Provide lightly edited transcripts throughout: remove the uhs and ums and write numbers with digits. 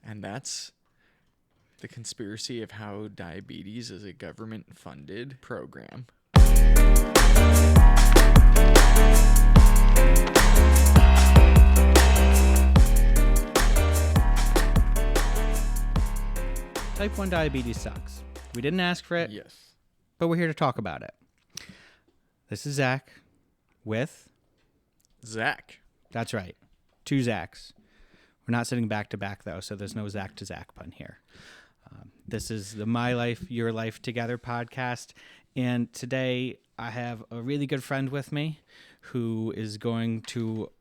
And that's the conspiracy of how diabetes is a government-funded program. Type 1 diabetes sucks. We didn't ask for it, Yes. but we're here to talk about it. This is Zach with... Zach. That's right. 2 Zachs. We're not sitting back to back, though, so there's no Zach to Zach pun here. This is the My Life, Your Life Together podcast, and today I have a really good friend with me who is going to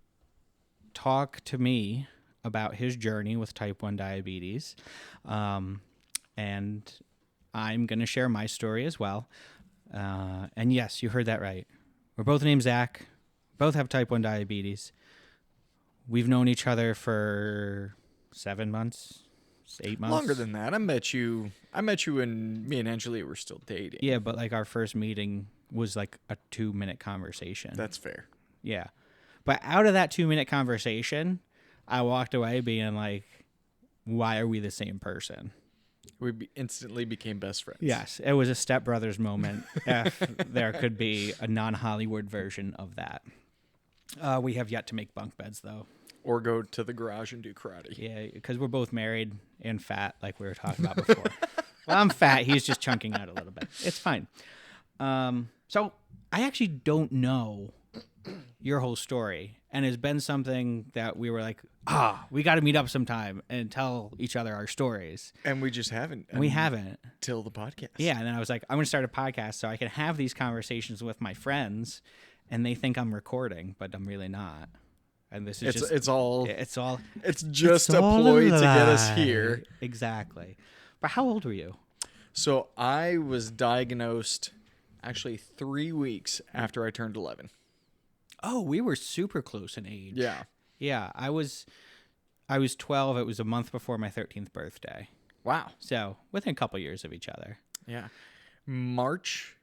talk to me about his journey with type 1 diabetes, and I'm going to share my story as well. And yes, you heard that right. We're both named Zach, both have type 1 diabetes. We've known each other for 7 months, 8 months. Longer than that. I met you when me and Angelia were still dating. Yeah, but like our first meeting was like a 2-minute conversation. That's fair. Yeah. But out of that 2-minute conversation, I walked away being like, why are we the same person? We instantly became best friends. Yes, it was a Step Brothers moment. If there could be a non-Hollywood version of that. We have yet to make bunk beds, though. Or go to the garage and do karate. Yeah, because we're both married and fat, like we were talking about before. Well, I'm fat. He's just chunking out a little bit. It's fine. So I actually don't know your whole story. And it's been something that we were like, we got to meet up sometime and tell each other our stories. And we just haven't. We haven't. Till the podcast. Yeah, and then I was like, I'm going to start a podcast so I can have these conversations with my friends, and they think I'm recording, but I'm really not. And this is it's just all it's a all ploy a to get us lie. here. Exactly. But how old were you? So I was diagnosed actually 3 weeks after I turned 11. Oh, we were super close in age. Yeah. Yeah, I was 12. It was a month before my 13th birthday. Wow. So within a couple years of each other. Yeah. March,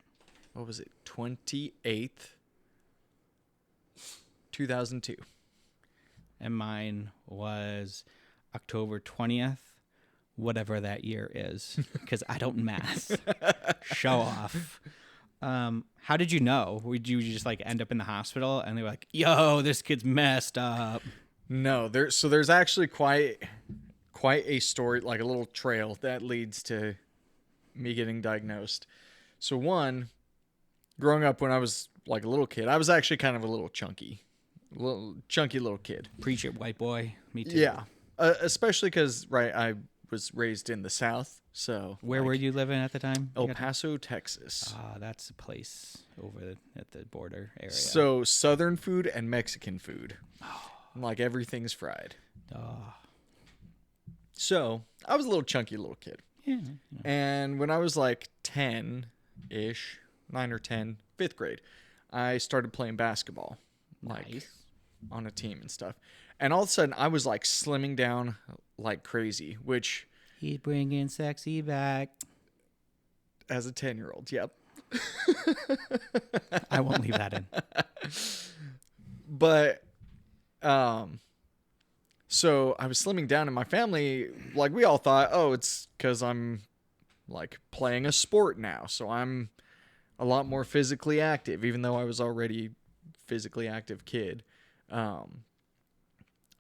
what was it? 28th, 2002. And mine was October 20th, whatever that year is, because I don't math. Show off. How did you know? Would you just like end up in the hospital and they were like, yo, this kid's messed up? No, there's actually quite a story, like a little trail that leads to me getting diagnosed. So one, growing up when I was like a little kid, I was actually kind of a little chunky little kid. Preach it, white boy. Me too. Yeah. Especially because, right, I was raised in the South. So where were you living at the time? El Paso, Texas. That's a place over at the border area. So Southern food and Mexican food. Like everything's fried. So I was a little chunky little kid. Yeah. And when I was like 10-ish, 9 or 10, 5th grade, I started playing basketball. Like Nice. on a team and stuff. And all of a sudden I was like slimming down like crazy, which... He's bringing sexy back. As a 10-year-old, yep. I won't leave that in. But, so I was slimming down, and my family, like, we all thought, oh, it's because I'm, like, playing a sport now. So I'm a lot more physically active, even though I was already physically active kid.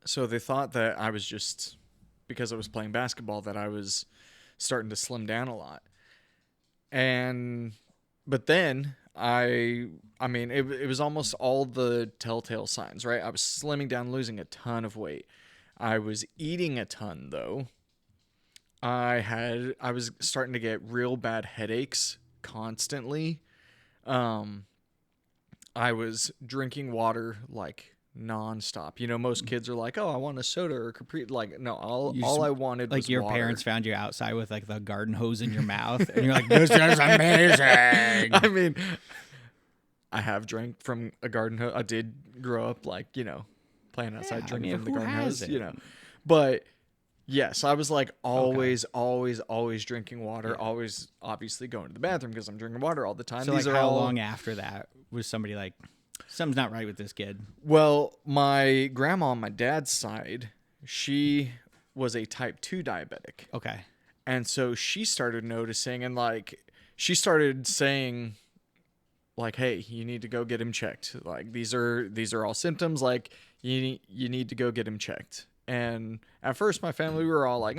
So they thought that I was just... because I was playing basketball, that I was starting to slim down a lot. But then I mean, it was almost all the telltale signs, right? I was slimming down, losing a ton of weight. I was eating a ton though. I was starting to get real bad headaches constantly. I was drinking water like nonstop. You know, most kids are like, "Oh, I want a soda or Capri." Like, no, all I wanted was like your water. parents found you outside with like the garden hose in your mouth, and you're like, "This is amazing." I mean, I have drank from a garden hose. I did grow up like, you know, playing outside, drinking from the garden hose. You know, but yes, I was like always drinking water. Yeah. Always, obviously going to the bathroom because I'm drinking water all the time. So These like, are how all... long after that was somebody like, something's not right with this kid? Well, my grandma on my dad's side, she was a type 2 diabetic. Okay. And so she started noticing, and like she started saying like, hey, you need to go get him checked. Like these are all symptoms, like you need to go get him checked. And at first my family, we were all like,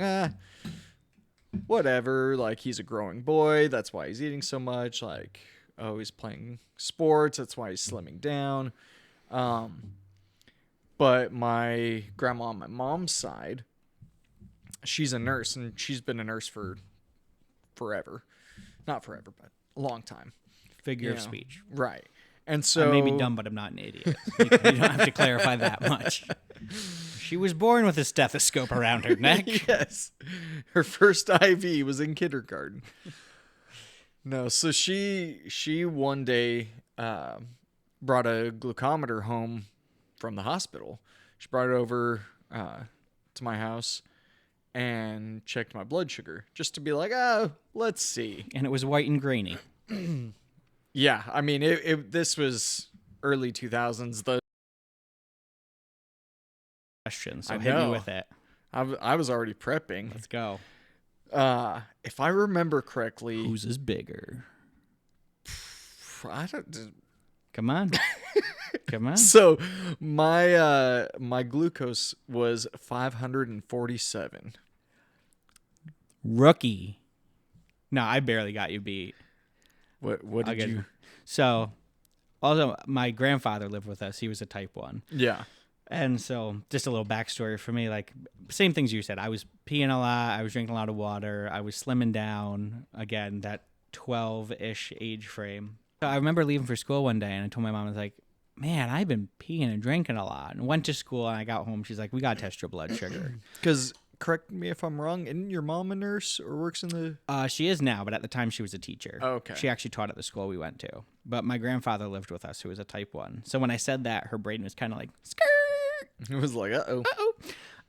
whatever, like he's a growing boy, that's why he's eating so much, like, oh, he's playing sports, that's why he's slimming down. But my grandma on my mom's side, she's a nurse, and she's been a nurse for forever. Not forever, but a long time. Figure of speech. Right. And so I may be dumb, but I'm not an idiot. You don't have to clarify that much. She was born with a stethoscope around her neck. Yes. Her first IV was in kindergarten. No, so she one day brought a glucometer home from the hospital. She brought it over to my house and checked my blood sugar just to be like, oh, let's see. And it was white and grainy. Yeah, I mean, this was early 2000s. The question, so I hit me know. with it. I was already prepping. Let's go. If I remember correctly, Whose is bigger? I don't. Come on. Come on. So my glucose was 547. Rookie. No, I barely got you beat. What did you? So, also, my grandfather lived with us. He was a type 1. Yeah. And so, just a little backstory for me, like, same things you said. I was peeing a lot. I was drinking a lot of water. I was slimming down. Again, that 12-ish age frame. So I remember leaving for school one day, and I told my mom, I was like, man, I've been peeing and drinking a lot. And went to school, and I got home. She's like, we got to test your blood sugar. Because, correct me if I'm wrong, isn't your mom a nurse or works in the... She is now, but at the time she was a teacher. Oh, okay. She actually taught at the school we went to. But my grandfather lived with us, who was a type 1. So when I said that, her brain was kind of like, skirt. It was like, uh-oh. Uh-oh.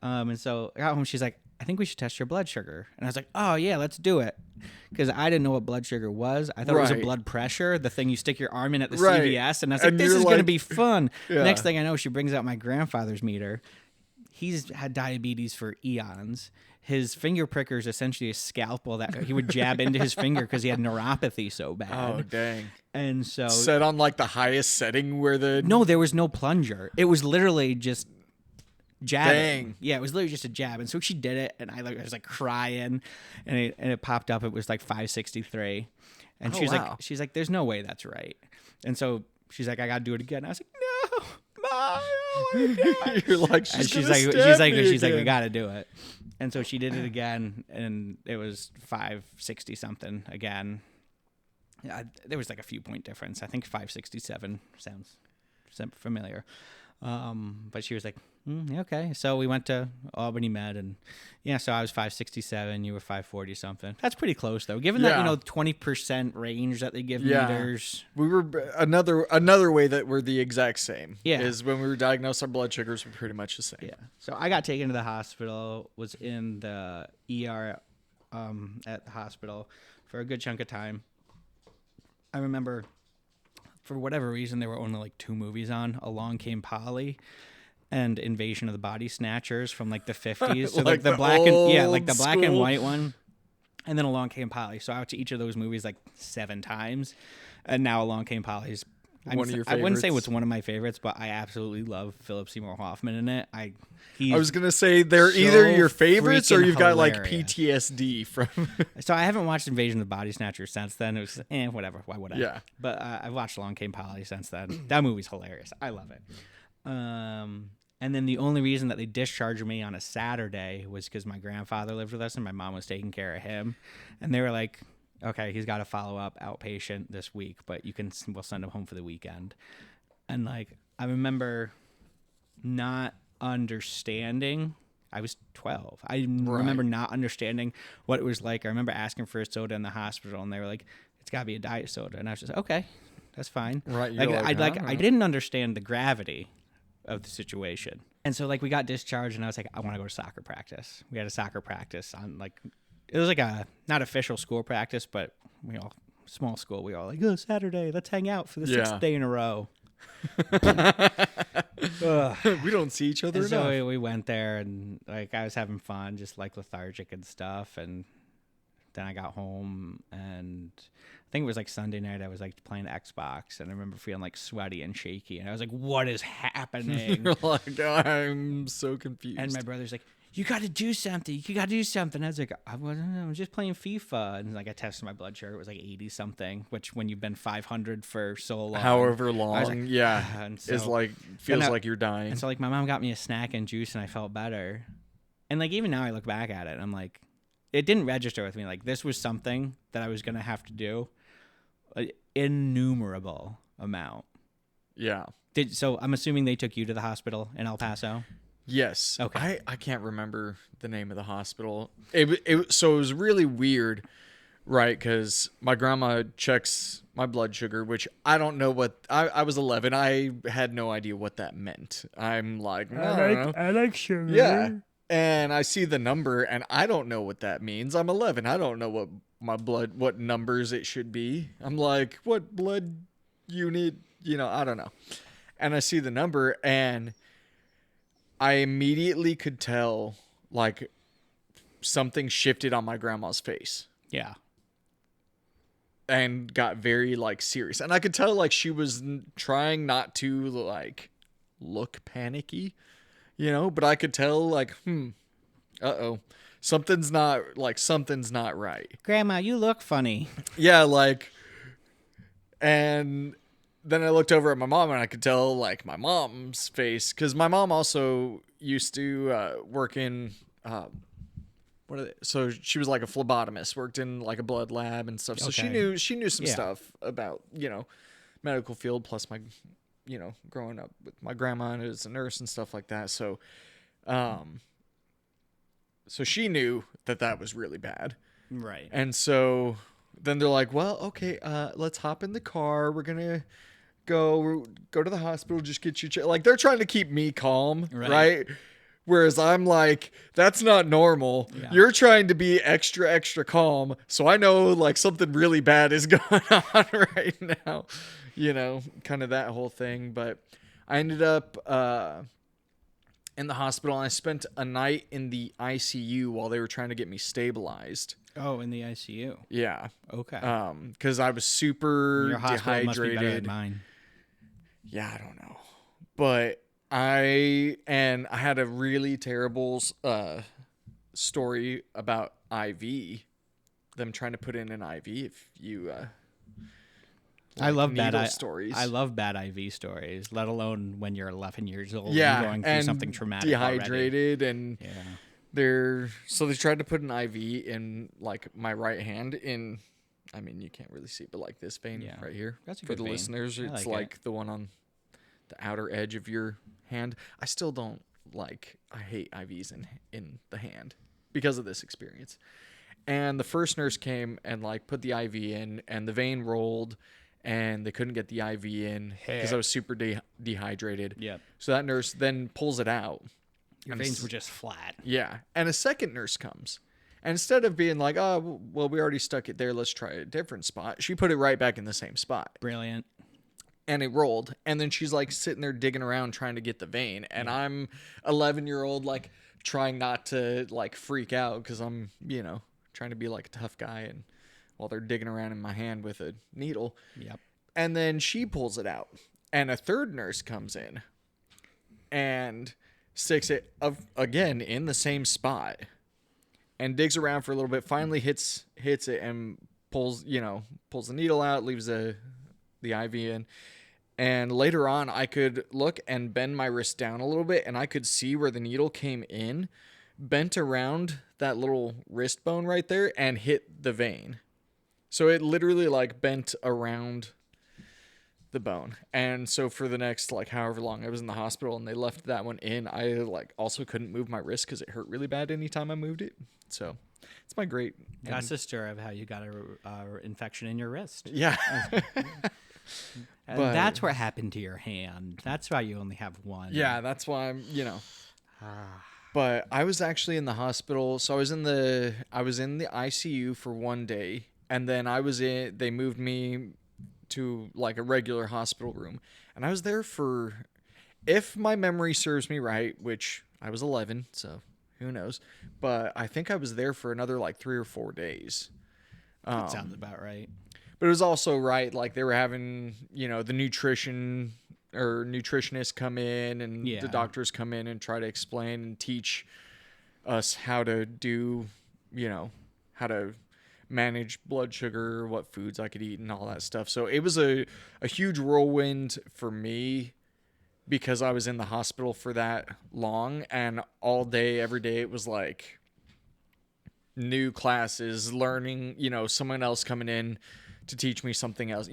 And so I got home, she's like, I think we should test your blood sugar. And I was like, oh, yeah, let's do it. Because I didn't know what blood sugar was. I thought it was a blood pressure, the thing you stick your arm in at the CVS. And I was like, this is going to be fun. Yeah. Next thing I know, she brings out my grandfather's meter. He's had diabetes for eons. His finger pricker is essentially a scalpel that he would jab into his finger because he had neuropathy so bad. Oh, dang. And so... Set on like the highest setting where the... No, there was no plunger. It was literally just... jabbing. Dang. Yeah, it was literally just a jab. And so she did it, and I was like crying, and it popped up. It was like 563. And she's like, there's no way that's right. And so she's like, I got to do it again. I was like, no, Mom, I don't want to do it. You're like, she's like, we got to do it. And so she did it again, and it was 560 something again. Yeah, there was like a few point difference. I think 567 sounds familiar. But she was like, okay. So we went to Albany Med, and so I was 567, you were 540 something. That's pretty close though, given that 20% range that they give meters. We were another way that we're the exact same. Yeah, is when we were diagnosed, our blood sugars were pretty much the same. Yeah. So I got taken to the hospital, was in the ER at the hospital for a good chunk of time. I remember, for whatever reason, there were only like 2 movies on. Along Came Polly and Invasion of the Body Snatchers from like the 50s. So like the black and white one. And then Along Came Polly. So I went to each of those movies like 7 times. And now Along Came Polly's one of your favorites. I wouldn't say it's one of my favorites, but I absolutely love Philip Seymour Hoffman in it. I was going to say they're either your favorites or you've got like hilarious. PTSD from... So I haven't watched Invasion of the Body Snatchers since then. It was, whatever. Why would I? Yeah. But I've watched Along Came Polly since then. That movie's hilarious. I love it. And then the only reason that they discharged me on a Saturday was because my grandfather lived with us and my mom was taking care of him. And they were like, okay, he's got to follow up outpatient this week, but we'll send him home for the weekend. And like, I remember not understanding. I was 12. I remember not understanding what it was like. I remember asking for a soda in the hospital, and they were like, it's got to be a diet soda. And I was just like, okay, that's fine. Right. I didn't understand the gravity of the situation. And so like we got discharged, and I was like, I want to go to soccer practice. We had a soccer practice on like, it was like a not official school practice, but we all small school. We all like, oh, Saturday, let's hang out for the 6th day in a row. Ugh. We don't see each other And so enough. we went there, and like I was having fun, just like lethargic and stuff. And then I got home, and I think it was like Sunday night. I was like playing Xbox, and I remember feeling like sweaty and shaky. And I was like, "What is happening?" You're like, I'm so confused. And my brother's like, "You got to do something. You got to do something." I was like, "I wasn't. I was just playing FIFA." And like I tested my blood sugar. It was like 80 something, which when you've been 500 for so long, However I was long, like, yeah, and is so, like feels I- like you're dying. and so like my mom got me a snack and juice, and I felt better. And like even now, I look back at it, and I'm like, it didn't register with me. Like this was something that I was gonna have to do, an innumerable amount. Yeah. So I'm assuming they took you to the hospital in El Paso. Yes. Okay. I can't remember the name of the hospital. So it was really weird, right? Because my grandma checks my blood sugar, which I don't know what. I was 11. I had no idea what that meant. I'm like, I don't know. I like sugar. Yeah. And I see the number, and I don't know what that means. I'm 11. I don't know what numbers it should be. I'm like, what blood unit? I don't know. And I see the number, and I immediately could tell, like, something shifted on my grandma's face Yeah. and got very, like, serious. And I could tell, like, she was trying not to, like, look panicky, but I could tell, like, uh-oh, something's not right. Grandma, you look funny. Yeah, like, and then I looked over at my mom, and I could tell, like, my mom's face, because my mom also used to work in so she was like a phlebotomist, worked in like a blood lab and stuff. So Okay. she knew some Yeah. stuff about medical field. Plus my growing up with my grandma and as a nurse and stuff like that. So so she knew that was really bad. Right. And so then they're like, well, okay, let's hop in the car. We're gonna go to the hospital. Just get you like they're trying to keep me calm, right? Whereas I'm like, that's not normal. Yeah. You're trying to be extra, extra calm. So I know like something really bad is going on right now, kind of that whole thing. But I ended up in the hospital, and I spent a night in the ICU while they were trying to get me stabilized. Oh, in the ICU. Yeah. Okay. Because I was super Your hospital must be better dehydrated. than mine. Yeah, I don't know. But I had a really terrible story about IV, them trying to put in an IV if you I love needle bad stories. I love bad IV stories, let alone when you're 11 years old Yeah, and going through and something traumatic dehydrated already. and Yeah. they tried to put an IV in like my right hand in, I mean you can't really see it, but like this vein right here. That's a for good the vein. listeners. I It's like it. the one on the outer edge of your hand. I still don't I hate IVs in the hand because of this experience. And the first nurse came and like put the IV in, and the vein rolled, and they couldn't get the IV in because I was super dehydrated. Yep. So that nurse then pulls it out. Your veins were just flat. Yeah. And a second nurse comes. And instead of being like, oh, well, we already stuck it there, let's try a different spot, she put it right back in the same spot. Brilliant. And it rolled. And then she's like sitting there digging around trying to get the vein. And I'm 11-year-old, like trying not to like freak out because I'm, trying to be like a tough guy. And while they're digging around in my hand with a needle. Yep. And then she pulls it out. And a third nurse comes in and sticks it again in the same spot and digs around for a little bit, finally hits it and pulls the needle out, leaves the IV in. And later on, I could look and bend my wrist down a little bit, and I could see where the needle came in, bent around that little wrist bone right there, and hit the vein. So it literally like bent around the bone. And so for the next like however long I was in the hospital and they left that one in, I like also couldn't move my wrist because it hurt really bad anytime I moved it. So it's my great. That's the story of how you got a infection in your wrist. Yeah. And But- that's what happened to your hand. That's why you only have one. Yeah, that's why I'm, But I was actually in the hospital. So I was in the ICU for one day, and then they moved me to like a regular hospital room. And I was there for, if my memory serves me right, which I was 11, so who knows, but I think I was there for another like 3 or 4 days. That sounds about right. But it was also right, like they were having, the nutritionists come in and Yeah. the doctors come in and try to explain and teach us how to do, how to manage blood sugar, what foods I could eat and all that stuff. So it was a huge whirlwind for me because I was in the hospital for that long, and all day, every day, it was like new classes, learning, someone else coming in to teach me something else,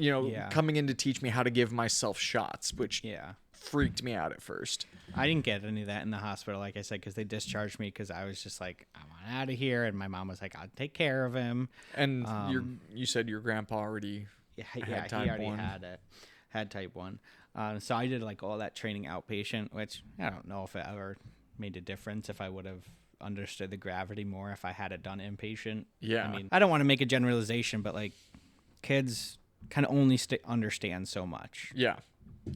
coming in to teach me how to give myself shots, which freaked me out at first. I didn't get any of that in the hospital, like I said, because they discharged me because I was just like, I want out of here. And my mom was like, I'll take care of him. And you said your grandpa already had type he already 1. had type 1. So I did like all that training outpatient, which I don't know if it ever made a difference, if I would have understood the gravity more if I had it done inpatient. Yeah. I mean, I don't want to make a generalization, but like kids can only understand so much. Yeah.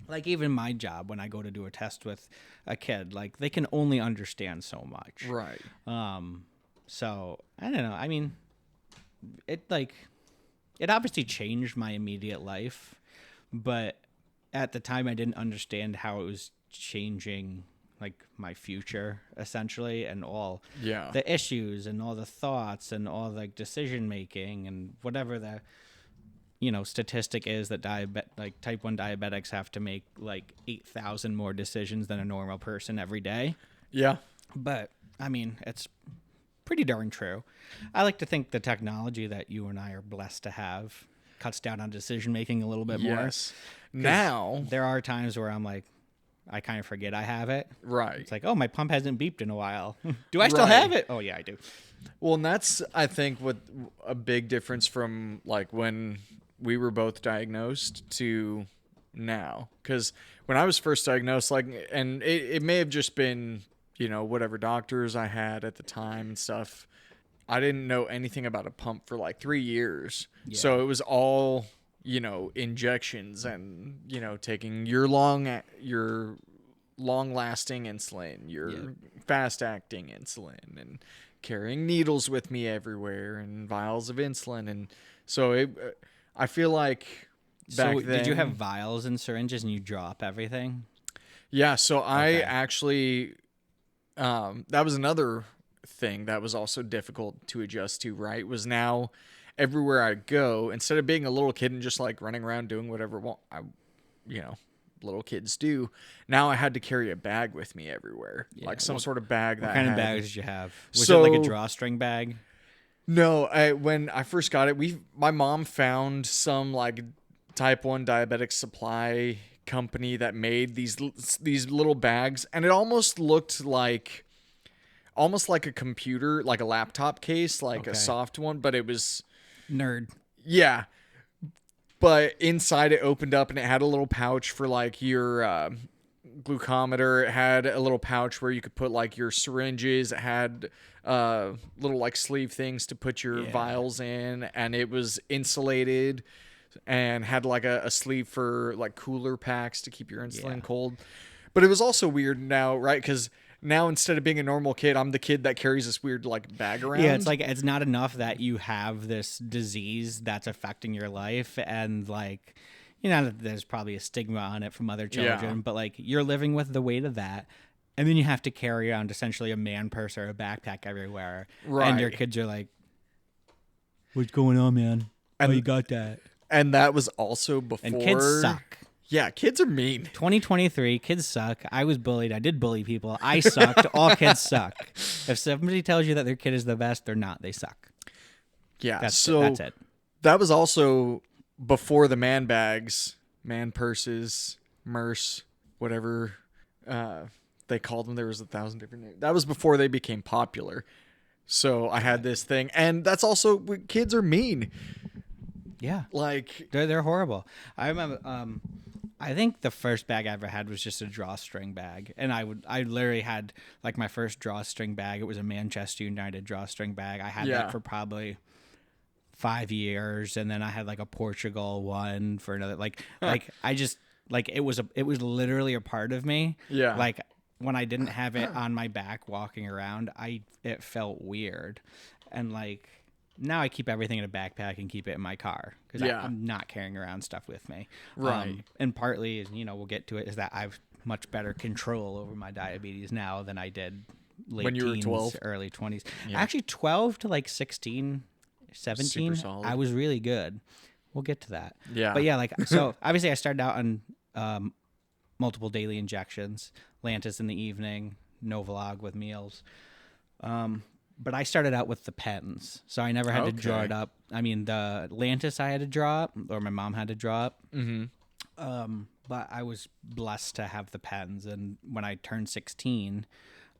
Like even my job, when I go to do a test with a kid, like they can only understand so much. Right. So I don't know. I mean, it obviously changed my immediate life, but at the time I didn't understand how it was changing like my future essentially, and all the issues and all the thoughts and all the decision making and whatever the statistic is that type 1 diabetics have to make like 8,000 more decisions than a normal person every day. Yeah. But I mean, it's pretty darn true. I like to think the technology that you and I are blessed to have cuts down on decision making a little bit more. Yes. Now there are times where I'm like, I kind of forget I have it. Right. It's like, oh, my pump hasn't beeped in a while. Do I still have it? Oh yeah, I do. Well, and that's, I think, what a big difference from like when we were both diagnosed to now. Because when I was first diagnosed, like, and it may have just been, whatever doctors I had at the time and stuff, I didn't know anything about a pump for like 3 years. Yeah. So it was all, injections and, taking your long-lasting insulin, your fast-acting insulin, and carrying needles with me everywhere and vials of insulin. And so I feel like back then... did you have vials and syringes and you drop everything? Yeah, so I actually... that was another thing that was also difficult to adjust to, right? Was now everywhere I go, instead of being a little kid and just like running around doing whatever little kids do, now I had to carry a bag with me everywhere, like some sort of bag. What kind of bags did you have? Was it like a drawstring bag? No, when I first got it, my mom found some like type 1 diabetic supply company that made these little bags, and it almost looked like a computer, like a laptop case, like a soft one, but it was nerd. Yeah. But inside it opened up and it had a little pouch for like your glucometer. It had a little pouch where you could put like your syringes. It had little like sleeve things to put your vials in, and it was insulated and had like a sleeve for like cooler packs to keep your insulin cold. But it was also weird now, right? Because now instead of being a normal kid, I'm the kid that carries this weird like bag around. Yeah, it's like it's not enough that you have this disease that's affecting your life, and like, there's probably a stigma on it from other children, but like you're living with the weight of that, and then you have to carry around essentially a man purse or a backpack everywhere, right? And your kids are like, "What's going on, man? And you got that?" And that was also before. And kids suck. Yeah, kids are mean. 2023, kids suck. I was bullied. I did bully people. I sucked. All kids suck. If somebody tells you that their kid is the best, they're not. They suck. Yeah, that's it. That was also before the man bags, man purses, MERS, whatever they called them. There was 1,000 different names. That was before they became popular. So I had this thing. And that's also, kids are mean. Yeah. Like, they're horrible. I remember... I think the first bag I ever had was just a drawstring bag, and I literally had like my first drawstring bag. It was a Manchester United drawstring bag. I had that for probably 5 years, and then I had like a Portugal one for another. Like I just like it was literally a part of me. Yeah. Like when I didn't have it on my back walking around, it felt weird, and like now I keep everything in a backpack and keep it in my car because I'm not carrying around stuff with me. Right. And partly, we'll get to it, is that I've much better control over my diabetes now than I did late When you were teens, 12? early 20s. Yeah. Actually, 12 to like 16, 17, Super solid. I was really good. We'll get to that. Yeah. But yeah, like, so obviously I started out on multiple daily injections, Lantus in the evening, Novolog with meals. But I started out with the pens, so I never had to draw it up. I mean, the Lantus I had to draw up, or my mom had to draw up. Mm-hmm. But I was blessed to have the pens, and when I turned 16,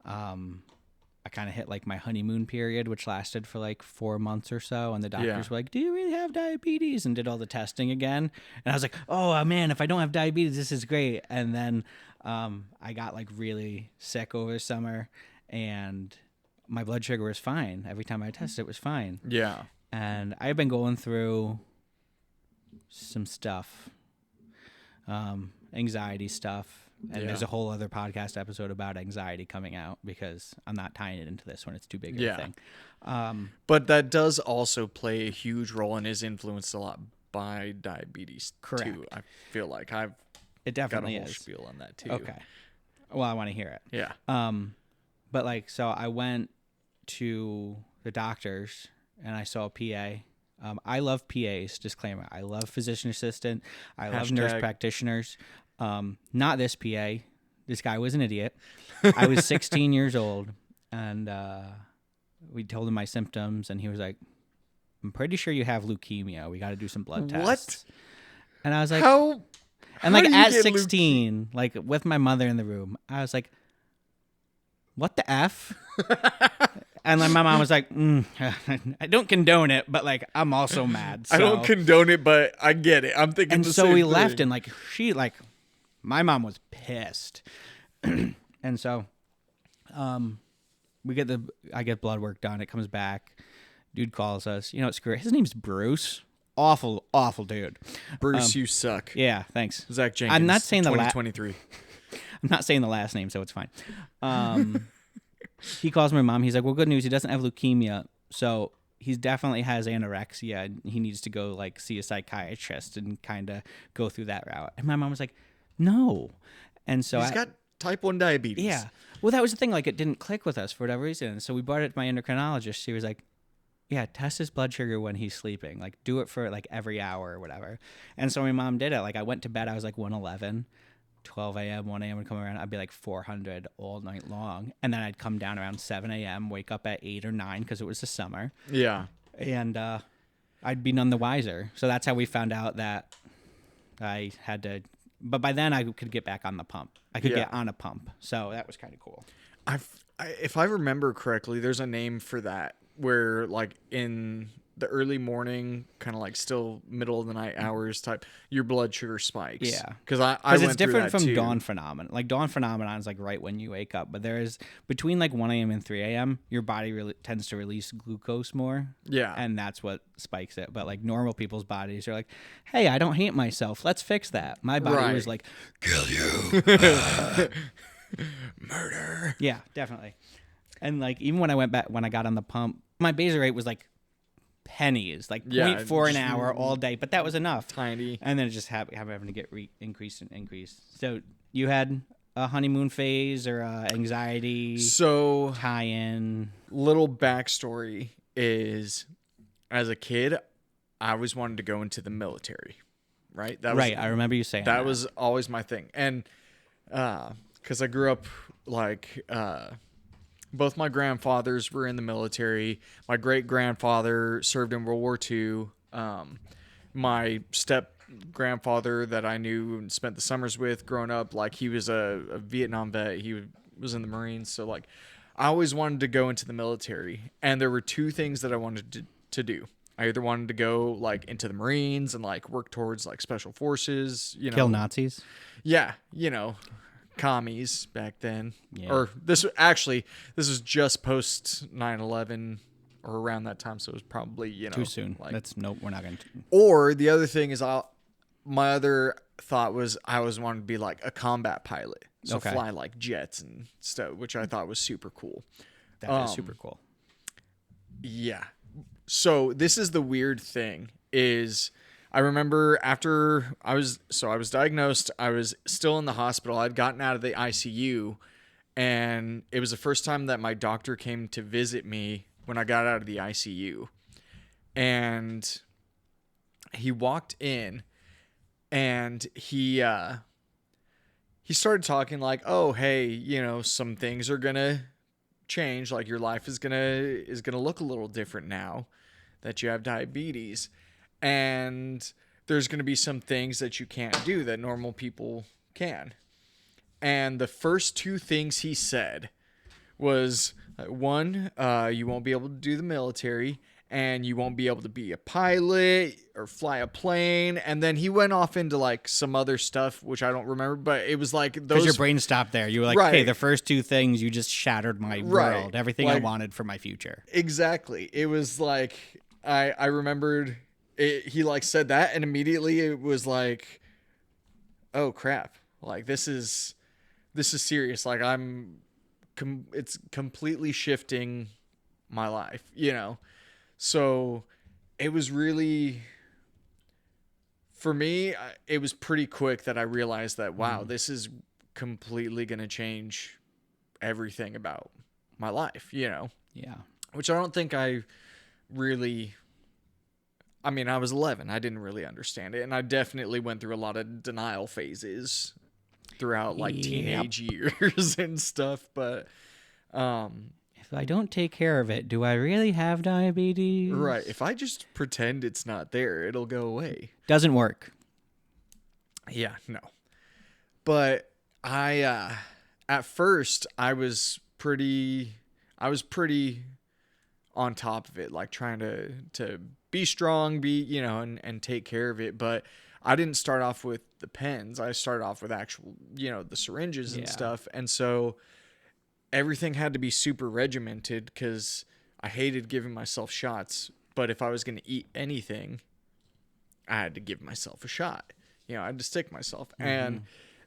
I kind of hit like my honeymoon period, which lasted for like 4 months or so, and the doctors were like, "Do you really have diabetes?" and did all the testing again, and I was like, "Oh man, if I don't have diabetes, this is great." And then I got like really sick over the summer, and my blood sugar was fine. Every time I tested, it was fine. Yeah. And I've been going through some stuff, anxiety stuff. And there's a whole other podcast episode about anxiety coming out because I'm not tying it into this one. It's too big of a thing. But that does also play a huge role and is influenced a lot by diabetes too. I feel like It definitely got a whole is. spiel on that too. Okay. Well, I want to hear it. Yeah. But like, so I went to the doctors and I saw a PA. I love PAs, disclaimer. I love physician assistant. I love nurse practitioners. Not this PA. This guy was an idiot. I was 16 years old, and we told him my symptoms, and he was like, "I'm pretty sure you have leukemia. We got to do some blood tests." What? And I was like, How? And like do you at get 16, like with my mother in the room, I was like, "What the F?" And like my mom was like, "I don't condone it, but like I'm also mad." So. I don't condone it, but I get it. I'm thinking And the so same we thing. left, and like my mom was pissed. And so I get blood work done. It comes back. Dude calls us. Screw it. His name's Bruce. Awful, awful dude. Bruce, you suck. Yeah, thanks. Zach Jenkins. I'm not saying 2023. I'm not saying the last name, so it's fine. He calls my mom. He's like, "Well, good news. He doesn't have leukemia, so he definitely has anorexia. And he needs to go like see a psychiatrist and kind of go through that route." And my mom was like, "No." And so He's got type 1 diabetes. Yeah. Well, that was the thing. Like, it didn't click with us for whatever reason. So we brought it to my endocrinologist. She was like, "Yeah, test his blood sugar when he's sleeping. Like, do it for like every hour or whatever." And so my mom did it. Like, I went to bed. I was like 111. 12 a.m., 1 a.m. would come around. I'd be like 400 all night long. And then I'd come down around 7 a.m., wake up at 8 or 9 because it was the summer. Yeah. And I'd be none the wiser. So that's how we found out that I had to. But by then I could get back on the pump. I could get on a pump. So that was kind of cool. If I remember correctly, there's a name for that where like in the early morning, kind of like still middle of the night hours type, your blood sugar spikes. Yeah. Because I Because went it's different through that from too. dawn phenomenon. Like dawn phenomenon is like right when you wake up. But there is between like 1 a.m. and 3 a.m., your body really tends to release glucose more. Yeah. And that's what spikes it. But like normal people's bodies are like, "Hey, I don't hate myself. Let's fix that." My body was like, "Kill you." Murder. Yeah, definitely. And like even when I got on the pump, my basal rate was like pennies, like 0.4 an hour all day, but that was enough. Tiny. And then it just having to get increased and increased. So you had a honeymoon phase or anxiety So tie-in? little backstory is, as a kid, I always wanted to go into the military. Right. That was, I remember you saying that was always my thing. And because I grew up like both my grandfathers were in the military. My great grandfather served in World War II. My step grandfather that I knew and spent the summers with growing up, like he was a Vietnam vet. He was in the Marines. So like I always wanted to go into the military. And there were two things that I wanted to do. I either wanted to go like into the Marines and like work towards like special forces, kill Nazis. Yeah, commies back then. Yeah. Or this was just post 9/11 or around that time. So it was probably, Too soon. like, That's nope. We're not going to. or the other thing is my other thought was I always wanted to be like a combat pilot. So Okay. fly like jets and stuff, which I thought was super cool. That is super cool. Yeah. So this is the weird thing is I remember after I was diagnosed, I was still in the hospital. I'd gotten out of the ICU, and it was the first time that my doctor came to visit me when I got out of the ICU. And he walked in and he started talking like, "Oh, hey, some things are going to change, like your life is gonna look a little different now that you have diabetes, and there's gonna be some things that you can't do that normal people can." And the first two things he said was, one, you won't be able to do the military, and you won't be able to be a pilot or fly a plane. And then he went off into like some other stuff, which I don't remember, but it was like those. Because your brain stopped there. You were like, Right. okay, the first two things, you just shattered my Right. world. Everything I Like- wanted for my future. Exactly. It was like I remembered it, he like said that, and immediately it was like, oh crap! Like this is serious. Like it's completely shifting my life. So it was really, for me, it was pretty quick that I realized that wow, this is completely gonna change everything about my life. Yeah. Which I don't think I really. I mean, I was 11. I didn't really understand it, and I definitely went through a lot of denial phases throughout like Yep. teenage years and stuff. But If I don't take care of it, do I really have diabetes? right, if I just pretend it's not there, it'll go away. Doesn't work. Yeah, no. But I at first I was pretty on top of it, like trying to be strong, and take care of it. But I didn't start off with the pens. I started off with actual, the syringes and Yeah. stuff. And so everything had to be super regimented because I hated giving myself shots. But if I was going to eat anything, I had to give myself a shot. I had to stick myself. And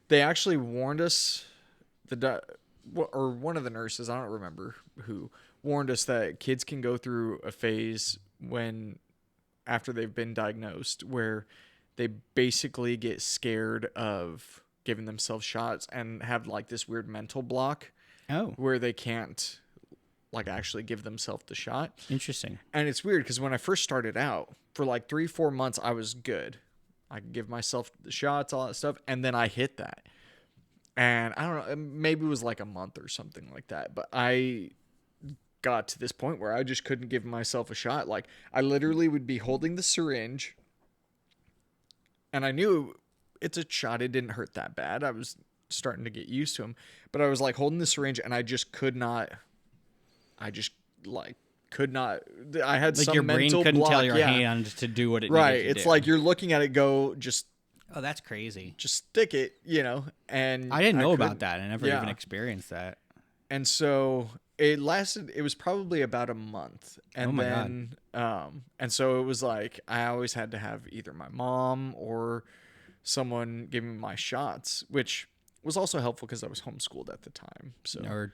they actually warned us, or one of the nurses, I don't remember who, warned us that kids can go through a phase after they've been diagnosed where they basically get scared of giving themselves shots and have like this weird mental block Oh, where they can't like actually give themselves the shot. interesting. And it's weird because when I first started out, for like 3-4 months, I was good. I could give myself the shots, all that stuff. And then I hit that. And I don't know, maybe it was like a month or something like that. But I got to this point where I just couldn't give myself a shot. Like I literally would be holding the syringe and I knew it's a shot. It didn't hurt that bad. I was starting to get used to them, but I was like holding the syringe and I just could not, I had Like some your brain mental couldn't block. tell your Yeah. hand to do what it Right. needed to It's do. like you're looking at it go, just Oh, that's crazy. stick it, and I didn't know couldn't. about that. I never Yeah. even experienced that. And so it was probably about a month. And Oh my then, and so it was like, I always had to have either my mom or someone give me my shots, which was also helpful because I was homeschooled at the time. So, Nerd.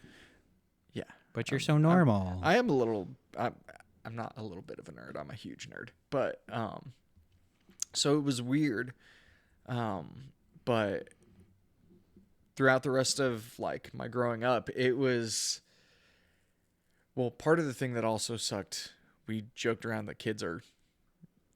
yeah. But you're so normal. I am I'm not a little bit of a nerd. I'm a huge nerd. But, so it was weird. But throughout the rest of like my growing up, it was, well, part of the thing that also sucked, we joked around that kids are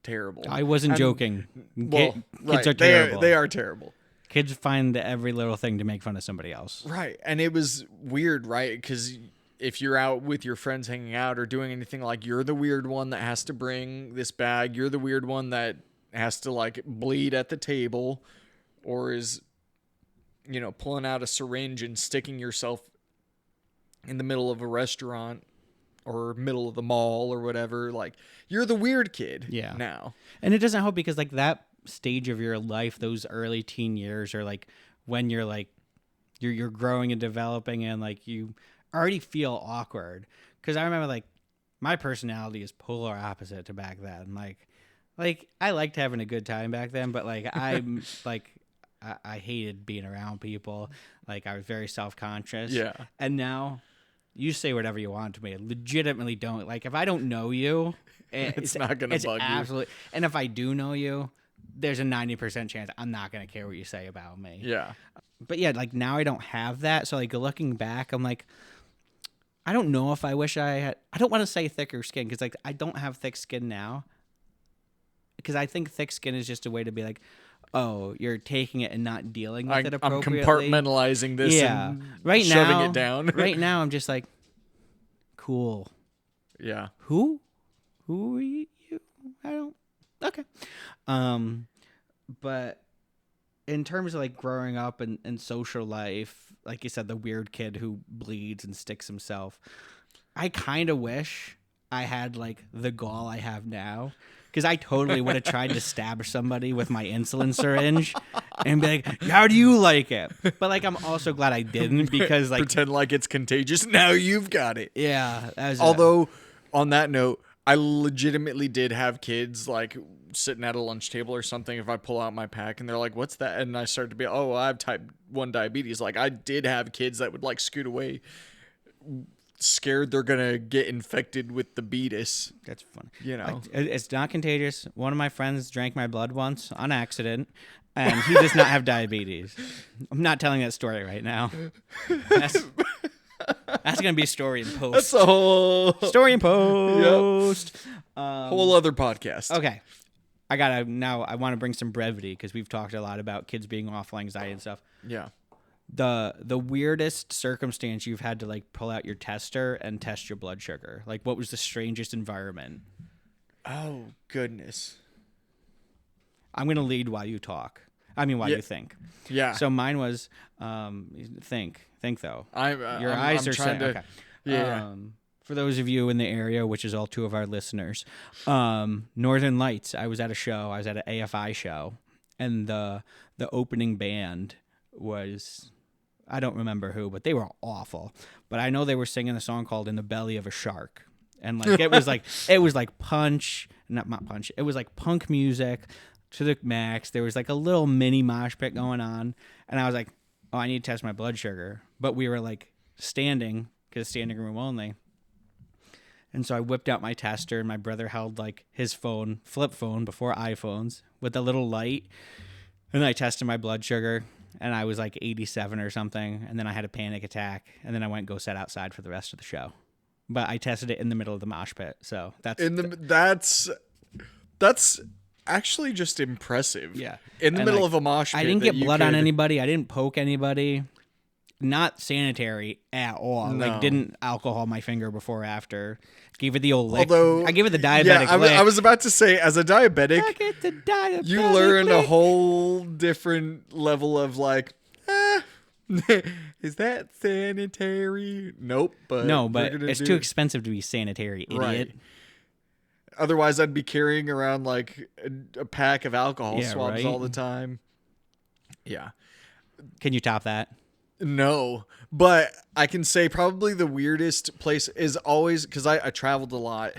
terrible. I wasn't And- joking. Well, Kids right, are terrible. They are terrible. Kids find every little thing to make fun of somebody else. Right. And it was weird, right? Because if you're out with your friends hanging out or doing anything, like you're the weird one that has to bring this bag. You're the weird one that has to like bleed at the table or is, pulling out a syringe and sticking yourself in the middle of a restaurant or middle of the mall or whatever. Like you're the weird kid now. And it doesn't help because like that stage of your life, those early teen years are like when you're like you're growing and developing and like you already feel awkward. Because I remember like my personality is polar opposite to back then. Like I liked having a good time back then, but like I'm like I hated being around people. Like I was very self-conscious. Yeah. And now you say whatever you want to me. I legitimately don't. Like if I don't know you, It's not gonna bug you. And if I do know you, there's a 90% chance I'm not gonna care what you say about me. Yeah. But yeah, like now I don't have that. So like looking back, I'm like, I don't know if I wish I had. I don't want to say thicker skin because like I don't have thick skin now. Because I think thick skin is just a way to be like, oh, you're taking it and not dealing with it I'm appropriately. compartmentalizing this and shoving it down. Right now, I'm just like, cool. Yeah. Who are you? I don't. Okay. But in terms of like growing up and social life, like you said, the weird kid who bleeds and sticks himself, I kind of wish I had like the gall I have now. Because I totally would have tried to stab somebody with my insulin syringe and be like, how do you like it? But like, I'm also glad I didn't because like. Pretend like it's contagious. Now you've got it. Yeah. Although, on that note, I legitimately did have kids like sitting at a lunch table or something. If I pull out my pack and they're like, what's that? And I start to be, oh, I have type 1 diabetes. Like I did have kids that would like scoot away scared they're gonna get infected with the beatus. That's funny. You know, it's not contagious. One of my friends drank my blood once on accident, and he does not have diabetes. I'm not telling that story right now. That's gonna be a story in post. That's a whole story in post. Yep. Whole other podcast. Okay, I want to bring some brevity because we've talked a lot about kids being awful anxiety and stuff. Yeah. The weirdest circumstance you've had to like pull out your tester and test your blood sugar? Like what was the strangest environment? Oh goodness. I'm going to lead while you talk. I mean, while you think. Yeah. So mine was think though. Your eyes are trying saying to, okay. Yeah. For those of you in the area, which is all 2 of our listeners, Northern Lights. I was at a show. I was at an AFI show, and the opening band was, I don't remember who, but they were awful. But I know they were singing a song called "In the Belly of a Shark," and like it was like punch, not punch. It was like punk music to the max. There was like a little mini mosh pit going on, and I was like, oh, I need to test my blood sugar. But we were like standing because standing room only. And so I whipped out my tester, and my brother held like his phone, flip phone before iPhones, with a little light, and I tested my blood sugar. And I was like 87 or something, and then I had a panic attack, and then I went and go sit outside for the rest of the show. But I tested it in the middle of the mosh pit, so that's actually just impressive. Yeah, in the middle of a mosh pit. I didn't get blood on anybody. I didn't poke anybody. Not sanitary at all. No. Like didn't alcohol my finger before or after. Gave it the old lick. Although I gave it the diabetic lick. I was about to say, as a diabetic, you learn lick. a whole different level of like, is that sanitary? Nope. But it's too expensive to be sanitary, idiot. Right. Otherwise, I'd be carrying around like a pack of alcohol swabs all the time. Yeah. Can you top that? No, but I can say probably the weirdest place is always, because I traveled a lot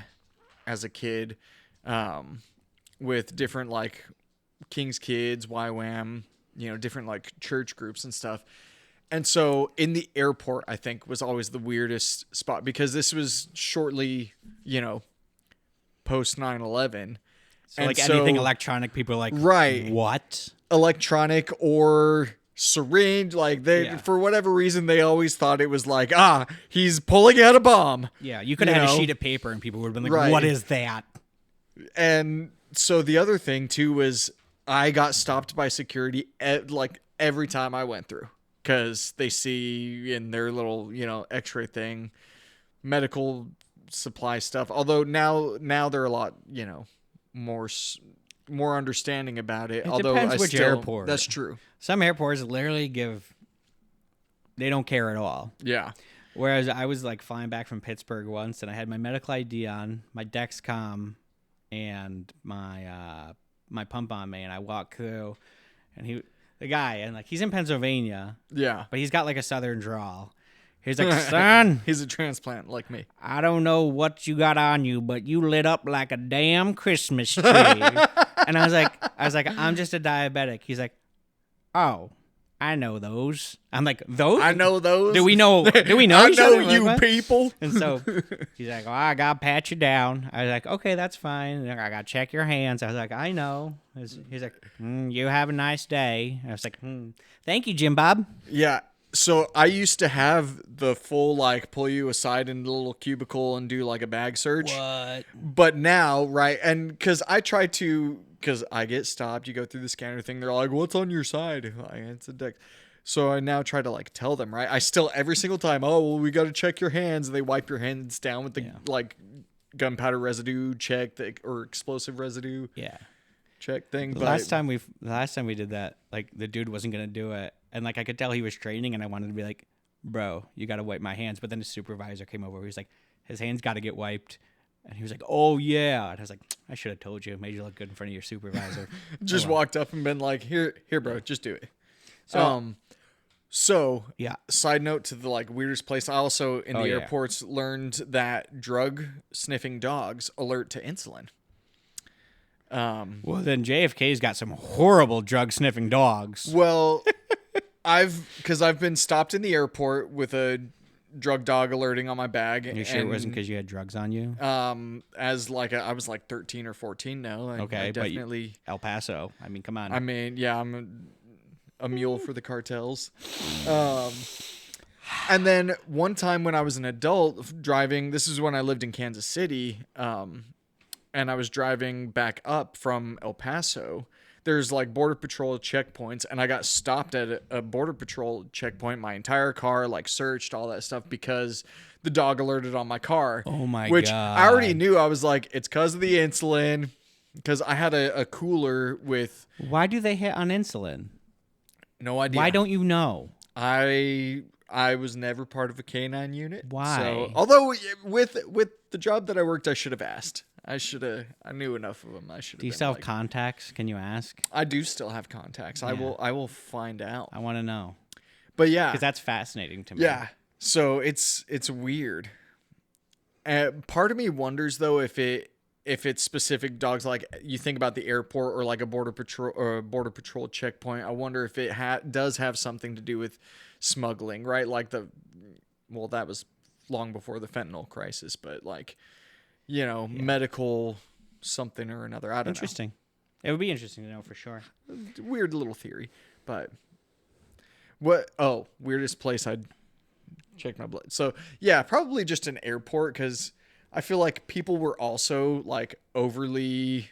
as a kid with different like King's Kids, YWAM, different like church groups and stuff. And so in the airport, I think was always the weirdest spot because this was shortly, post 9/11. So anything electronic, people are like, right. What? Electronic or syringe, like for whatever reason they always thought it was like he's pulling out a bomb. Yeah, you could have had a sheet of paper and people would have been like, right. What is that? And so the other thing too was I got stopped by security like every time I went through because they see in their little x-ray thing medical supply stuff, although now they're a lot more understanding about it. Although depends which airport. That's true. Some airports literally they don't care at all. Yeah. Whereas I was like flying back from Pittsburgh once, and I had my medical ID on, my Dexcom, and my pump on me, and I walked through, and the guy, and like he's in Pennsylvania. Yeah. But he's got like a southern drawl. He's like, son, He's a transplant like me. I don't know what you got on you, but you lit up like a damn Christmas tree. And I was like, I'm just a diabetic. He's like, oh, I know those. I'm like, those? I know those. Do we know I each know other? you Like, what? people. And so he's like, oh, I got to pat you down. I was like, okay, that's fine. I got to check your hands. I was like, I know. He's like, you have a nice day. I was like, thank you, Jim Bob. Yeah. So I used to have the full like pull you aside in the little cubicle and do like a bag search. What? But now, right, and because I try to, because I get stopped, you go through the scanner thing, they're like, what's on your side? Like, it's a deck. So I now try to like tell them, right? I still every single time, oh, well, we got to check your hands. And they wipe your hands down with the like gunpowder residue check or explosive residue check thing. The last time we did that, like the dude wasn't gonna do it, and like I could tell he was training, and I wanted to be like, bro, you got to wipe my hands. But then his supervisor came over. He was like, his hands got to get wiped. And he was like, oh, yeah. And I was like, I should have told you. Made you look good in front of your supervisor. Just walked up and been like, here, bro, just do it. So, Side note to the like weirdest place. I also in the airports learned that drug sniffing dogs alert to insulin. Well, then JFK's got some horrible drug sniffing dogs. Well, because I've been stopped in the airport with a drug dog alerting on my bag. You sure it wasn't because you had drugs on you? As like I was like 13 or 14. No, okay, I definitely El Paso. I mean, come on. I mean, yeah, I'm a mule for the cartels. And then one time when I was an adult driving, this is when I lived in Kansas City, and I was driving back up from El Paso. There's like Border Patrol checkpoints, and I got stopped at a Border Patrol checkpoint. My entire car like searched, all that stuff, because the dog alerted on my car. Oh my Which God. I already knew. I was like, it's because of the insulin, because I had a cooler with. Why do they hit on insulin? No idea. Why don't you know? I was never part of a canine unit. Why? So, although with the job that I worked, I should have asked. I knew enough of them. I should have. Do you still have contacts? Can you ask? I do still have contacts. Yeah. I will find out. I want to know. But yeah. Because that's fascinating to me. Yeah. So it's weird. Part of me wonders though if it's specific dogs, like you think about the airport or like a border patrol checkpoint. I wonder if it does have something to do with smuggling, right? Like that was long before the fentanyl crisis, but like, medical something or another. I don't know. Interesting. It would be interesting to know for sure. Weird little theory, but what? Oh, weirdest place I'd check my blood. So yeah, probably just an airport, because I feel like people were also like overly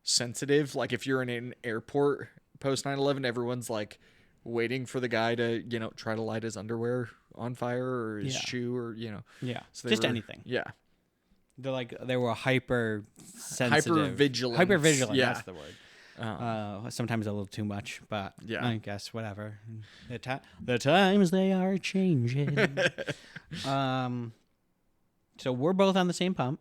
sensitive. Like if you're in an airport post 9/11, everyone's like waiting for the guy to, try to light his underwear on fire or his shoe or, Yeah. So just anything. Yeah. They were hyper sensitive. Hyper vigilant. Yeah. That's the word. Sometimes a little too much, but yeah. I guess whatever. The times they are changing. So we're both on the same pump.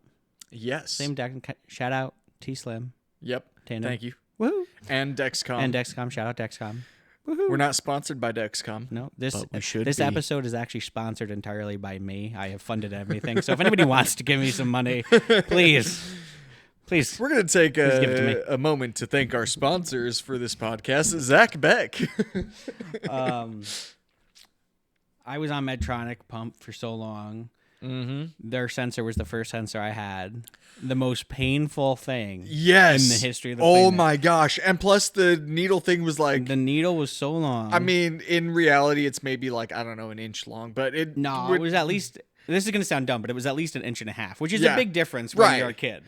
Yes. Same deck. Shout out T Slim. Yep. Tandem. Thank you. Woohoo. And Dexcom. Shout out Dexcom. Woohoo. We're not sponsored by Dexcom. No, but we should this be. episode is actually sponsored entirely by me. I have funded everything. So if anybody wants to give me some money, please. We're going to take a moment to thank our sponsors for this podcast. Zach Beck. I was on Medtronic pump for so long. Mm-hmm. Their sensor was the first sensor I had. The most painful thing in the history of the planet. Oh my gosh. And plus the needle thing was like... The needle was so long. I mean, in reality, it's maybe like, I don't know, an inch long, but it... No, it was at least... This is going to sound dumb, but it was at least 1.5 inches, which is a big difference when you're a kid.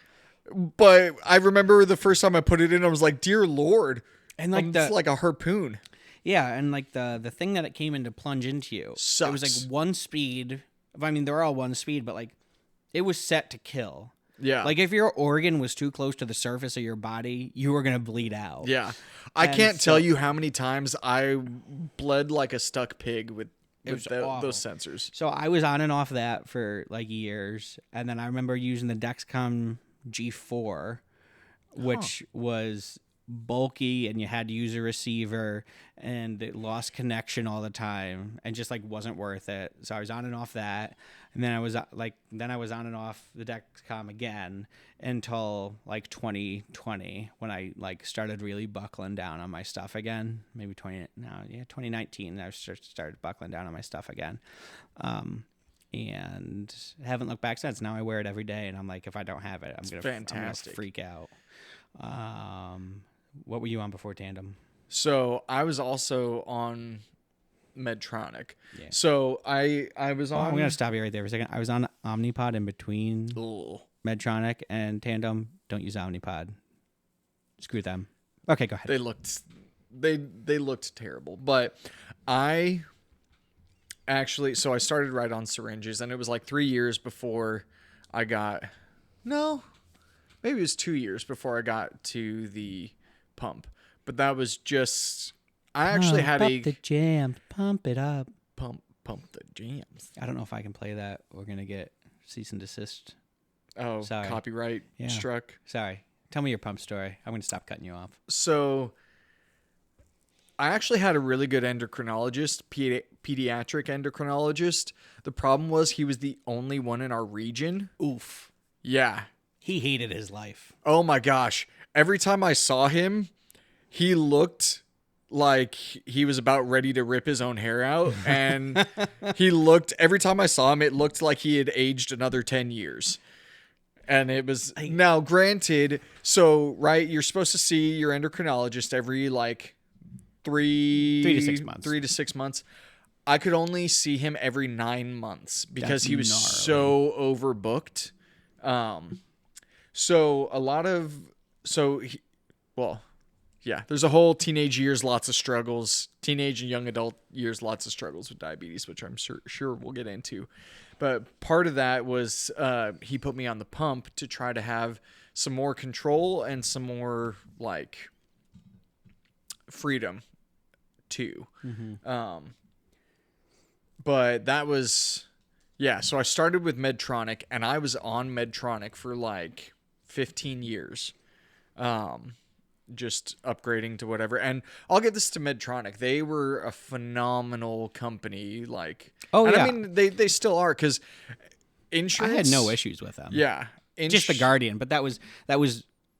But I remember the first time I put it in, I was like, dear Lord. And like it's like a harpoon. Yeah, and like the thing that it came in to plunge into you. Sucks. It was like one speed. I mean, they're all one speed, but like it was set to kill. Yeah. Like if your organ was too close to the surface of your body, you were going to bleed out. Yeah. I can't tell you how many times I bled like a stuck pig with those sensors. So I was on and off that for like years. And then I remember using the Dexcom G4, which was bulky and you had to use a receiver and it lost connection all the time and just like wasn't worth it. So I was on and off that. And then I was on and off the Dexcom again until like 2020 when I like started really buckling down on my stuff again. Maybe 2019 I started buckling down on my stuff again. And haven't looked back since. Now I wear it every day and I'm like, if I don't have it, I'm gonna freak out. What were you on before Tandem? So I was also on Medtronic. Yeah. So I was on. I'm gonna stop you right there for a second. I was on Omnipod in between Medtronic and Tandem. Don't use Omnipod. Screw them. Okay, go ahead. They looked terrible, but I started right on syringes, and it was like 3 years before I got. No, maybe it was 2 years before I got to the pump, but that was just. I actually had pump the jams, pump it up, pump the jams. I don't know if I can play that. We're gonna get cease and desist. Oh, sorry. Copyright struck. Sorry. Tell me your pump story. I'm gonna stop cutting you off. So, I actually had a really good endocrinologist, pediatric endocrinologist. The problem was he was the only one in our region. Oof. Yeah. He hated his life. Oh my gosh. Every time I saw him, he looked like he was about ready to rip his own hair out. And every time I saw him, it looked like he had aged another 10 years. And it was, now granted, so, right, you're supposed to see your endocrinologist every like 3 to 6 months. 3 to 6 months. I could only see him every 9 months because he was gnarly. so overbooked. There's a whole teenage years, lots of struggles, teenage and young adult years, lots of struggles with diabetes, which I'm sure we'll get into. But part of that was he put me on the pump to try to have some more control and some more like freedom too. Mm-hmm. But that was, so I started with Medtronic and I was on Medtronic for like 15 years. Just upgrading to whatever. And I'll get this to Medtronic. They were a phenomenal company. Like, I mean, they still are because insurance. I had no issues with them. Yeah. Just the Guardian. But that was,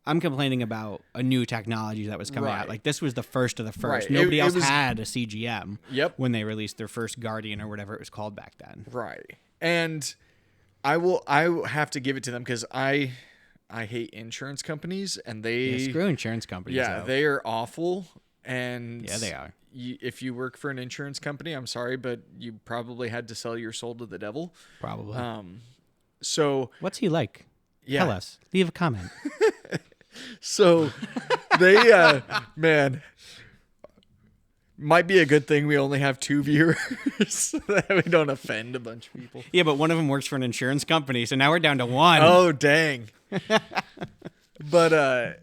I'm complaining about a new technology that was coming out. Like this was the first of the first. Right. Nobody else had a CGM. Yep. When they released their first Guardian or whatever it was called back then. Right. And I have to give it to them because I hate insurance companies and screw insurance companies. Yeah, they are awful. And yeah, they are. If you work for an insurance company, I'm sorry, but you probably had to sell your soul to the devil. Probably. So what's he like? Yeah. Tell us. Leave a comment. So they, man, might be a good thing we only have 2 viewers so that we don't offend a bunch of people. Yeah, but one of them works for an insurance company, so now we're down to 1. Oh, dang. But,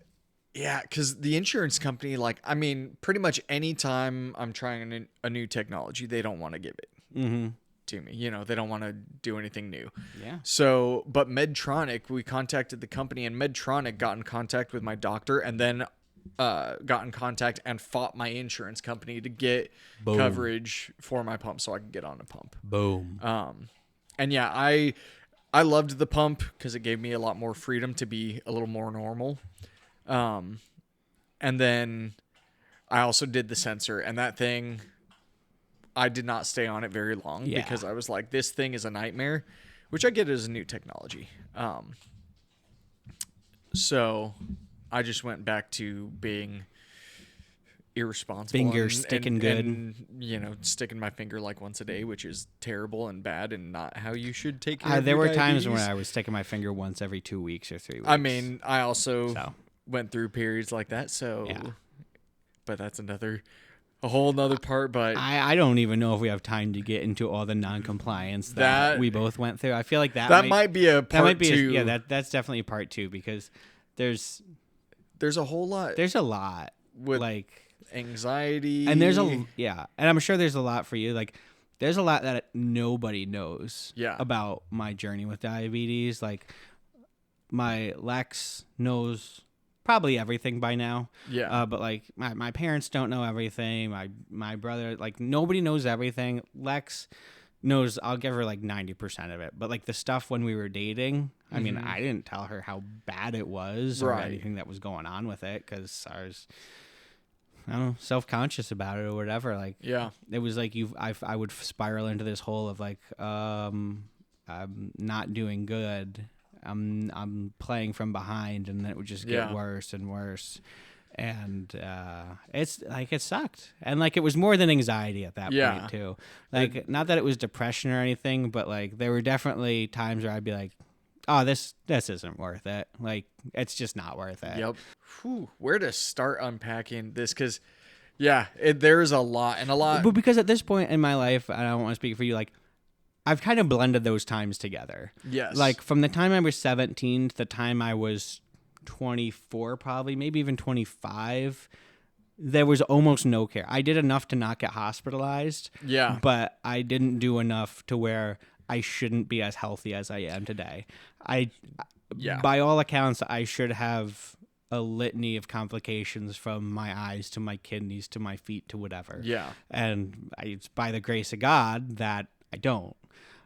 because the insurance company, like, I mean, pretty much any time I'm trying a new technology, they don't want to give it to me. You know, they don't want to do anything new. Yeah. So, but Medtronic, we contacted the company, and Medtronic got in contact with my doctor, and then got in contact and fought my insurance company to get coverage for my pump so I could get on a pump. Boom. And yeah, I loved the pump because it gave me a lot more freedom to be a little more normal. And then I also did the sensor, and that thing, I did not stay on it very long because I was like, this thing is a nightmare, which I get as a new technology. So I just went back to being irresponsible. Finger sticking good. And, you know, sticking my finger like once a day, which is terrible and bad and not how you should take care of There your were times diabetes. when I was sticking my finger once every 2 weeks or 3 weeks. I mean, I also went through periods like that, so... Yeah. But that's a whole nother part, but... I don't even know if we have time to get into all the non-compliance that we both went through. I feel like that might be a part two. That's definitely a part 2 because there's a whole lot. There's a lot with like anxiety, and and I'm sure there's a lot for you. Like there's a lot that nobody knows about my journey with diabetes. Like my Lex knows probably everything by now. Yeah. But like my parents don't know everything. My brother, like nobody knows everything. Lex knows, I'll give her like 90% of it. But like the stuff when we were dating, I mean, I didn't tell her how bad it was or Right. anything that was going on with it because I was, I don't know, self-conscious about it or whatever. Like, Yeah. it was like I would spiral into this hole of like, I'm not doing good. I'm playing from behind, and then it would just get Yeah. worse and worse. And it's like, it sucked, and like it was more than anxiety at that Yeah. point too. Like, not that it was depression or anything, but like there were definitely times where I'd be like, oh, this isn't worth it. Like, it's just not worth it. Yep. Whew, where to start unpacking this? Because, yeah, there's a lot and a lot. But because at this point in my life, I don't want to speak for you, like, I've kind of blended those times together. Yes. Like, from the time I was 17 to the time I was 24, probably, maybe even 25, there was almost no care. I did enough to not get hospitalized. Yeah. But I didn't do enough to where I shouldn't be as healthy as I am today. Yeah. By all accounts, I should have a litany of complications from my eyes to my kidneys to my feet to whatever. Yeah. And it's by the grace of God that I don't.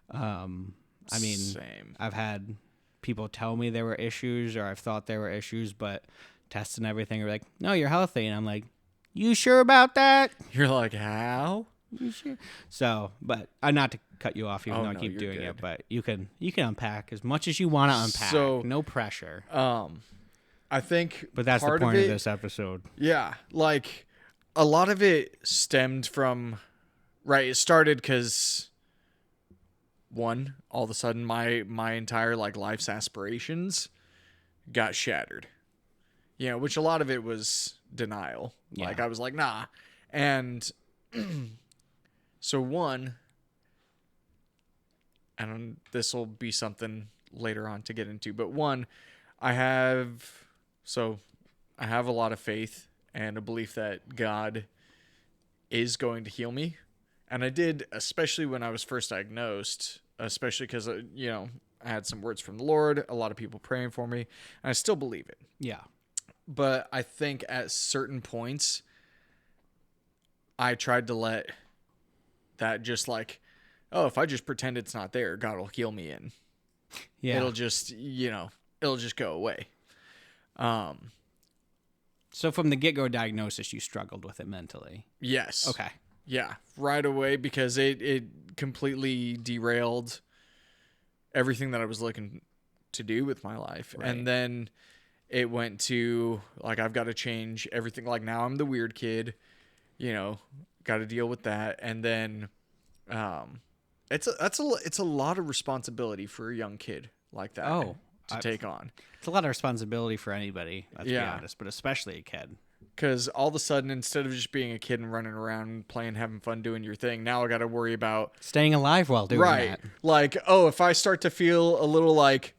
I mean, Same. I've had people tell me there were issues, or I've thought there were issues, but tests and everything are like, no, you're healthy. And I'm like, you sure about that? You're like, how? You sure? So, but not to cut you off, even though I no, keep you're doing good. it, but you can unpack as much as you want to unpack. So, no pressure. I think But that's the part point of of it, this episode. Yeah, like a lot of it stemmed from, right, it started because one, all of a sudden my entire like life's aspirations got shattered. You know, which a lot of it was denial. Yeah. Like I was like, nah. And so one, and this will be something later on to get into, but one, I have a lot of faith and a belief that God is going to heal me. And I did, especially when I was first diagnosed, especially because, you know, I had some words from the Lord, a lot of people praying for me, and I still believe it. Yeah. But I think at certain points, I tried to let that just like, oh, if I just pretend it's not there, God will heal me and Yeah. it'll just, you know, it'll just go away. So from the get-go diagnosis, you struggled with it mentally. Yes. Okay. Yeah, right away, because it completely derailed everything that I was looking to do with my life. Right. And then it went to like, I've got to change everything. Like now I'm the weird kid, you know, got to deal with that. And then it's a lot of responsibility for a young kid like that to take on. It's a lot of responsibility for anybody, let's be Yeah. honest, but especially a kid. Because all of a sudden, instead of just being a kid and running around, playing, having fun, doing your thing, now I got to worry about Staying alive while doing that. Like, oh, if I start to feel a little like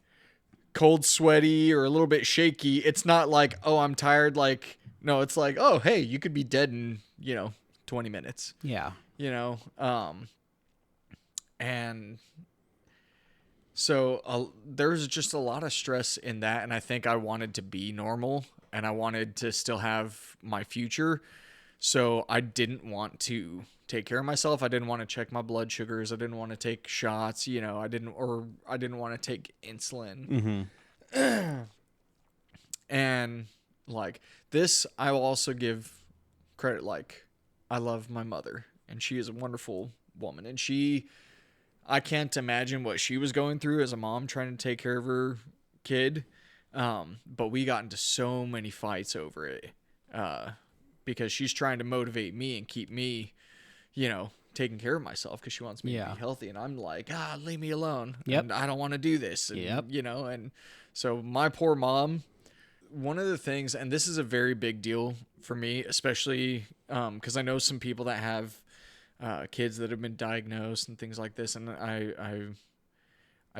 cold, sweaty, or a little bit shaky, it's not like, oh, I'm tired. Like, no, it's like, oh, hey, you could be dead in, 20 minutes, Yeah. And so there's just a lot of stress in that. And I think I wanted to be normal and I wanted to still have my future. So I didn't want to take care of myself. I didn't want to check my blood sugars. I didn't want to take shots, I didn't want to take insulin. Mm-hmm. And like this, I will also give credit. Like, I love my mother and she is a wonderful woman, and I can't imagine what she was going through as a mom trying to take care of her kid. But we got into so many fights over it, because she's trying to motivate me and keep me, taking care of myself because she wants me to be healthy. And I'm like, leave me alone. Yep. And I don't want to do this. And, and so my poor mom, one of the things, and this is a very big deal for me, especially, cause I know some people that have, kids that have been diagnosed and things like this. And I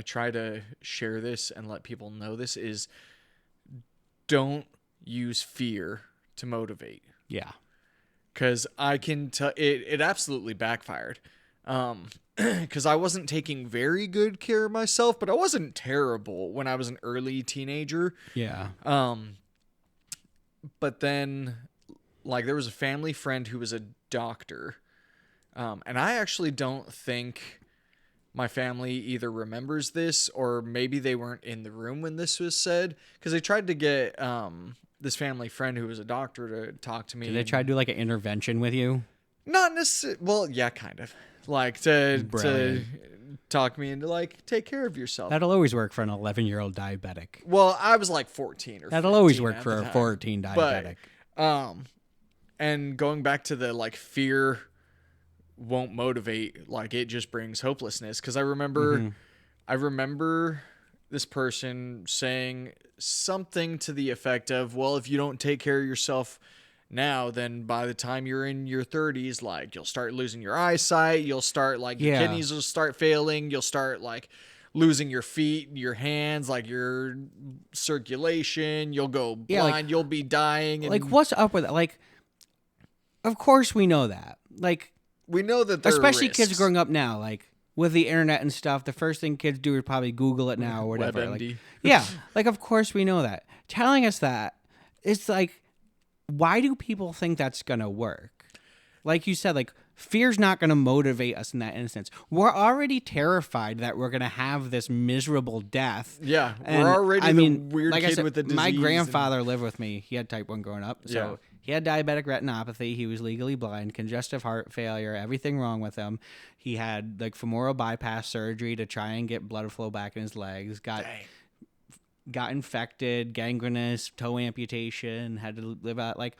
try to share this and let people know this is, don't use fear to motivate. Yeah. Cause I can tell it absolutely backfired. Cause I wasn't taking very good care of myself, but I wasn't terrible when I was an early teenager. Yeah. but then, like, there was a family friend who was a doctor. And I actually don't think my family either remembers this or maybe they weren't in the room when this was said. Because they tried to get this family friend who was a doctor to talk to me. Did they try to do like an intervention with you? Not necessarily. Well, yeah, kind of. Like, to Brilliant. talk me into, like, take care of yourself. That'll always work for an 11-year-old diabetic. Well, I was like 14 or That'll always 15 work at for the a time. 14 diabetic. But, and going back to the, like, fear won't motivate, like, it just brings hopelessness. Because I remember this person saying something to the effect of, well, if you don't take care of yourself now, then by the time you're in your 30s, like, you'll start losing your eyesight, you'll start, like, your kidneys will start failing, you'll start, like, losing your feet, your hands, like, your circulation, you'll go blind, like, you'll be dying. And like, what's up with that? Like, of course we know that. Like, we know that there especially are kids risks. growing up now, like, with the internet and stuff, the first thing kids do is probably Google it now or whatever. WebMD. Like, yeah, like, of course we know that. Telling us that, it's like, why do people think that's going to work? Like you said, like, fear's not going to motivate us in that instance. We're already terrified that we're going to have this miserable death. Yeah, And, we're already the weird like I kid said, with the disease. my grandfather lived with me. He had type 1 growing up. So Yeah. he had diabetic retinopathy. He was legally blind, congestive heart failure, everything wrong with him. He had like femoral bypass surgery to try and get blood flow back in his legs. Got infected, gangrenous, toe amputation, had to live out like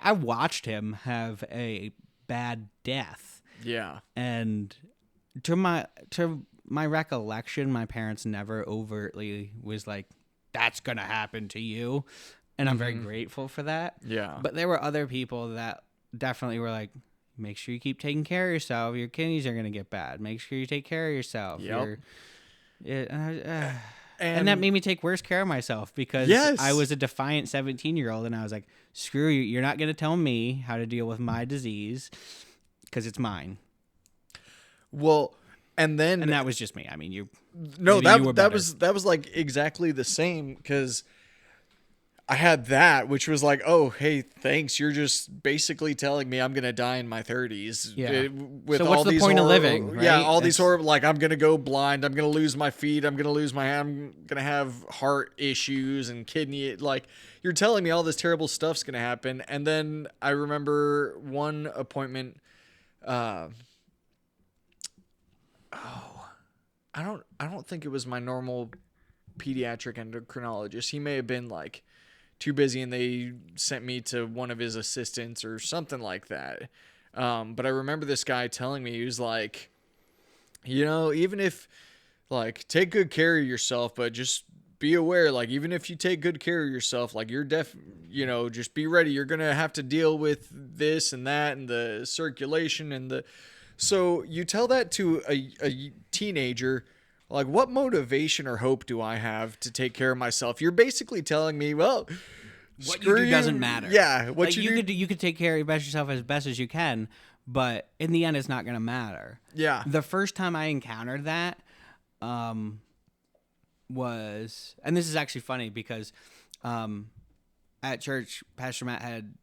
I watched him have a bad death. Yeah. And to my recollection, my parents never overtly was like, that's gonna happen to you. And I'm very grateful for that. Yeah. But there were other people that definitely were like, make sure you keep taking care of yourself. Your kidneys are going to get bad. Make sure you take care of yourself. Yep. And that made me take worse care of myself because Yes. I was a defiant 17-year-old and I was like, screw you. You're not going to tell me how to deal with my disease because it's mine. Well, and that was just me. I mean, you. No, maybe you were that better. was like exactly the same because I had that, which was like, oh, hey, thanks. You're just basically telling me I'm gonna die in my 30s. Yeah. With So all what's the these point of horrible- living, Yeah, right? all these horrible, like, I'm gonna go blind. I'm gonna lose my feet. I'm gonna lose my hand. I'm gonna have heart issues and kidney. Like, you're telling me all this terrible stuff's gonna happen. And then I remember one appointment. I don't think it was my normal pediatric endocrinologist. He may have been like too busy and they sent me to one of his assistants or something like that. But I remember this guy telling me, he was like, you know, even if, like, take good care of yourself, but just be aware, like, even if you take good care of yourself, like, you're just be ready. You're going to have to deal with this and that and the circulation and the... So you tell that to a teenager, like, what motivation or hope do I have to take care of myself? You're basically telling me, well, What you do doesn't matter. Yeah, what like, you do. You could take care of yourself as best as you can, but in the end, it's not going to matter. Yeah. The first time I encountered that was, and this is actually funny because at church, Pastor Matt had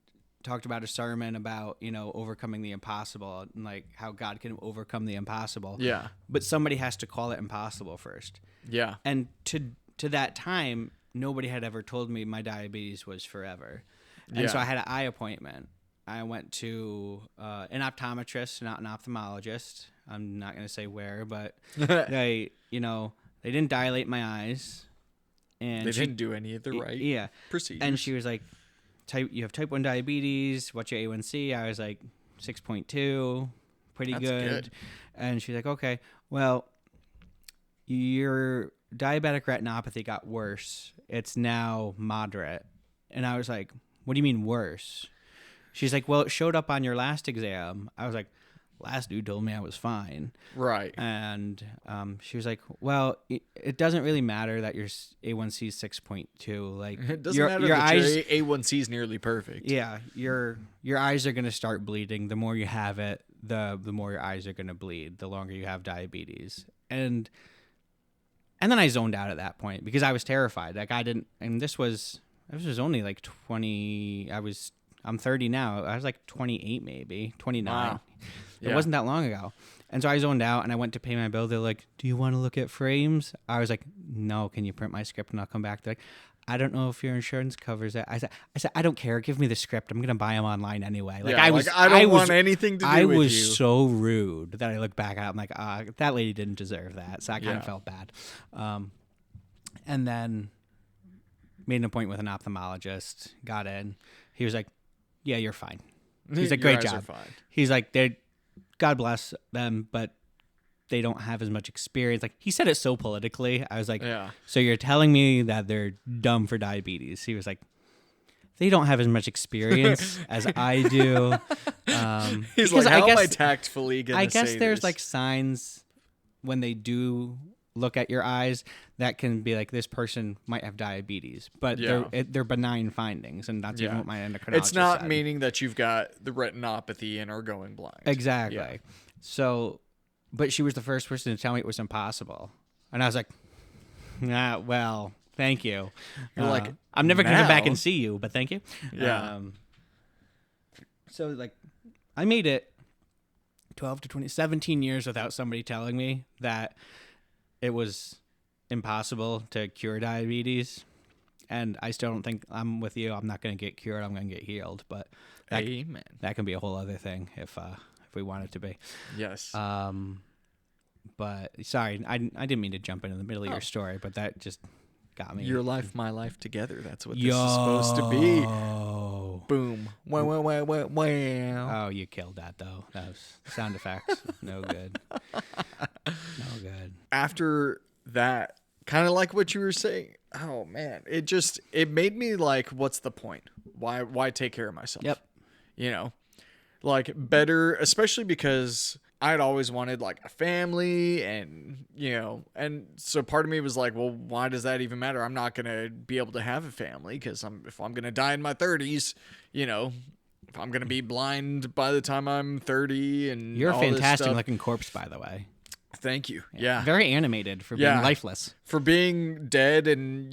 talked about a sermon about, you know, overcoming the impossible and like how God can overcome the impossible. Yeah. But somebody has to call it impossible first. Yeah. And to that time, nobody had ever told me my diabetes was forever. And so I had an eye appointment. I went to an optometrist, not an ophthalmologist. I'm not going to say where, but they didn't dilate my eyes. And They didn't do any of the right procedures. And she was like, you have type 1 diabetes. What's your A1C? I was like 6.2, pretty That's good. And she's like, okay, well, your diabetic retinopathy got worse. It's now moderate. And I was like, what do you mean worse? She's like, well, it showed up on your last exam. I was like, last dude told me I was fine. Right. And she was like, well, it doesn't really matter that your A1C is 6.2. Like, It doesn't matter your that eyes, your A1C is nearly perfect. yeah, your eyes are going to start bleeding. The more you have it, the more your eyes are going to bleed, the longer you have diabetes. And then I zoned out at that point because I was terrified. Like, I didn't, and this was, This was only like 20. I'm 30 now. I was like 28, maybe 29. Wow. It wasn't that long ago. And so I zoned out and I went to pay my bill. They're like, "Do you want to look at frames?" I was like, "No, can you print my script and I'll come back?" They're like, "I don't know if your insurance covers it." I said, "I don't care. Give me the script. I'm going to buy them online anyway." Like, I don't want anything to do with you. I was so rude that I look back at it. I'm like, that lady didn't deserve that. So I kind of felt bad. And then made an appointment with an ophthalmologist, got in. He was like, "Yeah, you're fine." He's like, "Great job." He's like, God bless them, but they don't have as much experience. Like, he said it so politically. I was like, "So you're telling me that they're dumb for diabetes?" He was like, "They don't have as much experience as I do." He's like, "How am I tactfully going to say this?" I guess there's like signs when they do look at your eyes that can be like, this person might have diabetes, but they're benign findings, and that's even what my endocrinologist It's not said. meaning that you've got the retinopathy and are going blind. Exactly. Yeah. So, but she was the first person to tell me it was impossible, and I was like, well, thank you. You're like, I'm never going to come back and see you, but thank you. Yeah. So like, I made it 12 to 20, 17 years without somebody telling me that it was impossible to cure diabetes. And I still don't think, I'm with you, I'm not going to get cured, I'm going to get healed. But that, Amen. That can be a whole other thing if we want it to be. Yes. But sorry, I didn't mean to jump into the middle of your story, but that just got me. Your life, my life together. That's what this is supposed to be. Boom. Wow. Oh, you killed that, though. That was sound effects. No good. No good. After that, kind of like what you were saying, oh, man, it made me like, what's the point? Why take care of myself? Yep. You know, like better, especially because I'd always wanted like a family and, and so part of me was like, well, why does that even matter? I'm not going to be able to have a family because if I'm going to die in my 30s, if I'm going to be blind by the time I'm 30 and you're a all fantastic this stuff. looking corpse, by the way. Thank you. Yeah. Very animated for being lifeless. For being dead and,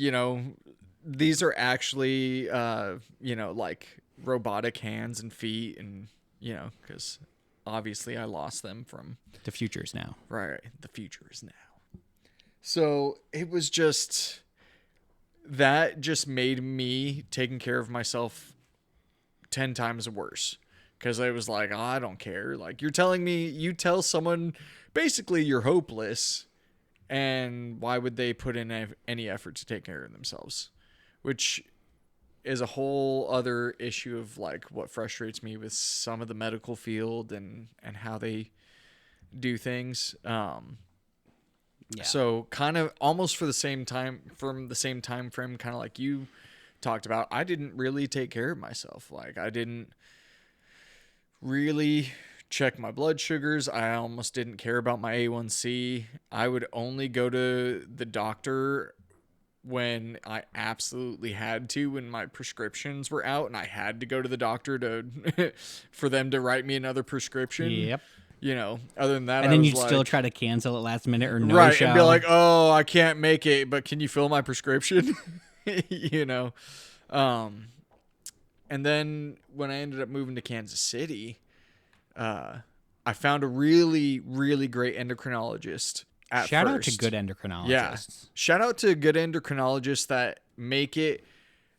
these are actually, like robotic hands and feet and, because obviously I lost them from... The future is now. Right. The future is now. So it was just... That just made me taking care of myself 10 times worse. Because I was like, I don't care. Like, you're telling me... You tell someone... Basically, you're hopeless. And why would they put in any effort to take care of themselves? Which is a whole other issue of like what frustrates me with some of the medical field and how they do things. So kind of almost from the same time frame, kind of like you talked about, I didn't really take care of myself. Like I didn't really check my blood sugars. I almost didn't care about my A1C. I would only go to the doctor when I absolutely had to, when my prescriptions were out and I had to go to the doctor to for them to write me another prescription. Yep. Other than that, and then you'd still try to cancel it last minute or no show. And be like, oh, I can't make it, but can you fill my prescription? And then when I ended up moving to Kansas City, I found a really, really great endocrinologist. Shout out to good endocrinologists. Yeah. Shout out to good endocrinologists that make it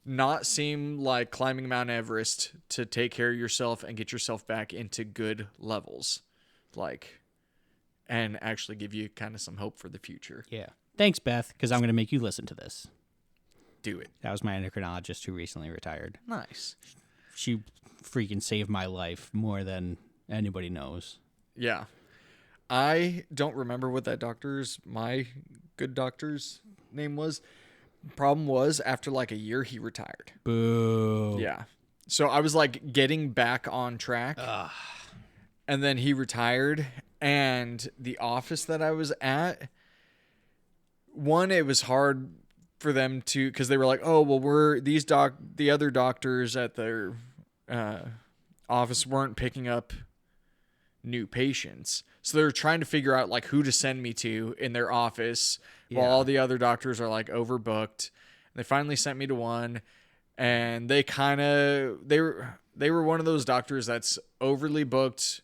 not seem like climbing Mount Everest to take care of yourself and get yourself back into good levels. And actually give you kind of some hope for the future. Yeah. Thanks, Beth, because I'm going to make you listen to this. Do it. That was my endocrinologist who recently retired. Nice. She freaking saved my life more than anybody knows. Yeah. I don't remember what my good doctor's name was. Problem was, after like a year, he retired. Boo. Yeah. So I was like getting back on track. Ugh. And then he retired. And the office that I was at, it was hard for them to, because they were like, oh, well, the other doctors at their office weren't picking up new patients. So they're trying to figure out like who to send me to in their office while all the other doctors are like overbooked. And they finally sent me to one, and they were one of those doctors that's overly booked,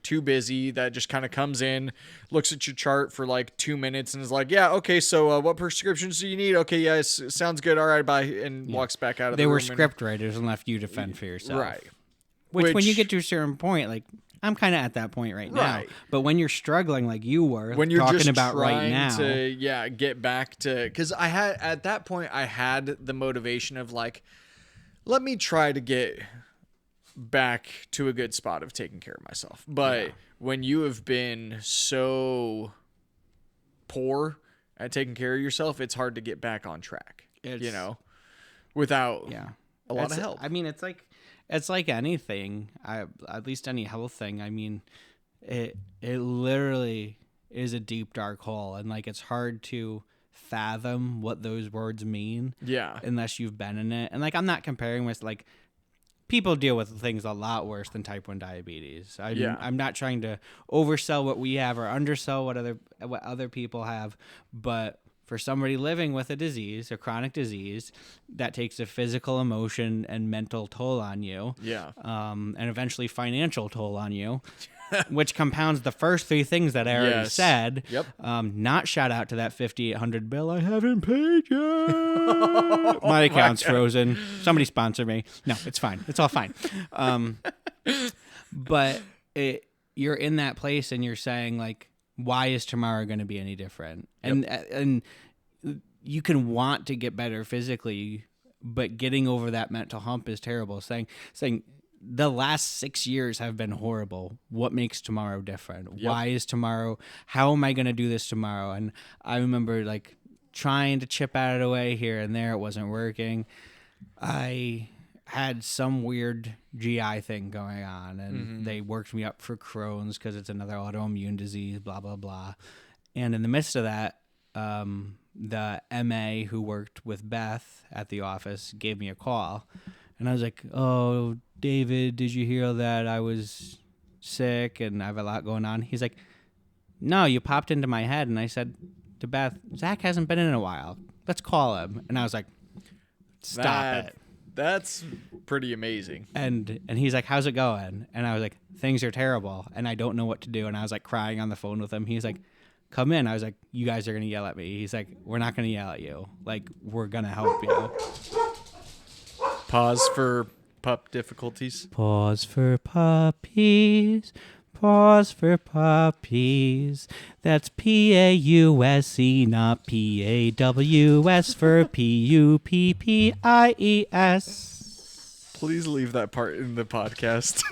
too busy, that just kind of comes in, looks at your chart for like 2 minutes and is like, yeah, okay, so what prescriptions do you need? Okay, yes, sounds good, all right, bye, and walks back out of the They room. were script writers and left you to fend for yourself. Right. Which when you get to a certain point, like I'm kind of at that point right now. Right. But when you're struggling like you were, when you're talking just about trying right now, to get back to, because I had at that point I had the motivation of like, let me try to get back to a good spot of taking care of myself. But when you have been so poor at taking care of yourself, it's hard to get back on track. Without a lot of help. I mean, it's like anything. At least any health thing. I mean, it literally is a deep dark hole, and like it's hard to fathom what those words mean. Yeah. Unless you've been in it, and like I'm not comparing with like. People deal with things a lot worse than type 1 diabetes. I'm not trying to oversell what we have or undersell what other people have, but for somebody living with a disease, a chronic disease, that takes a physical, emotion, and mental toll on you. Yeah. And eventually financial toll on you. Which compounds the first three things that I already said. Yep. Not shout out to that 5,800 bill I haven't paid yet. My account's frozen. Somebody sponsor me. No, it's fine. It's all fine. But you're in that place and you're saying like, why is tomorrow going to be any different? And you can want to get better physically, but getting over that mental hump is terrible. Saying the last 6 years have been horrible. What makes tomorrow different? Yep. Why is tomorrow? How am I going to do this tomorrow? And I remember like trying to chip out of the way here and there. It wasn't working. I had some weird GI thing going on, and they worked me up for Crohn's because it's another autoimmune disease, blah, blah, blah. And in the midst of that, the MA who worked with Beth at the office gave me a call. And I was like, oh, David, did you hear that I was sick and I have a lot going on? He's like, no, you popped into my head. And I said to Beth, Zach hasn't been in a while. Let's call him. And I was like, stop it. That's pretty amazing. And he's like, how's it going? And I was like, things are terrible. And I don't know what to do. And I was like crying on the phone with him. He's like, come in. I was like, you guys are going to yell at me. He's like, we're not going to yell at you. Like, we're going to help you. Pause for pup difficulties. Pause for puppies. Pause for puppies. That's P-A-U-S-E, not P-A-W-S for P-U-P-P-I-E-S. Please leave that part in the podcast.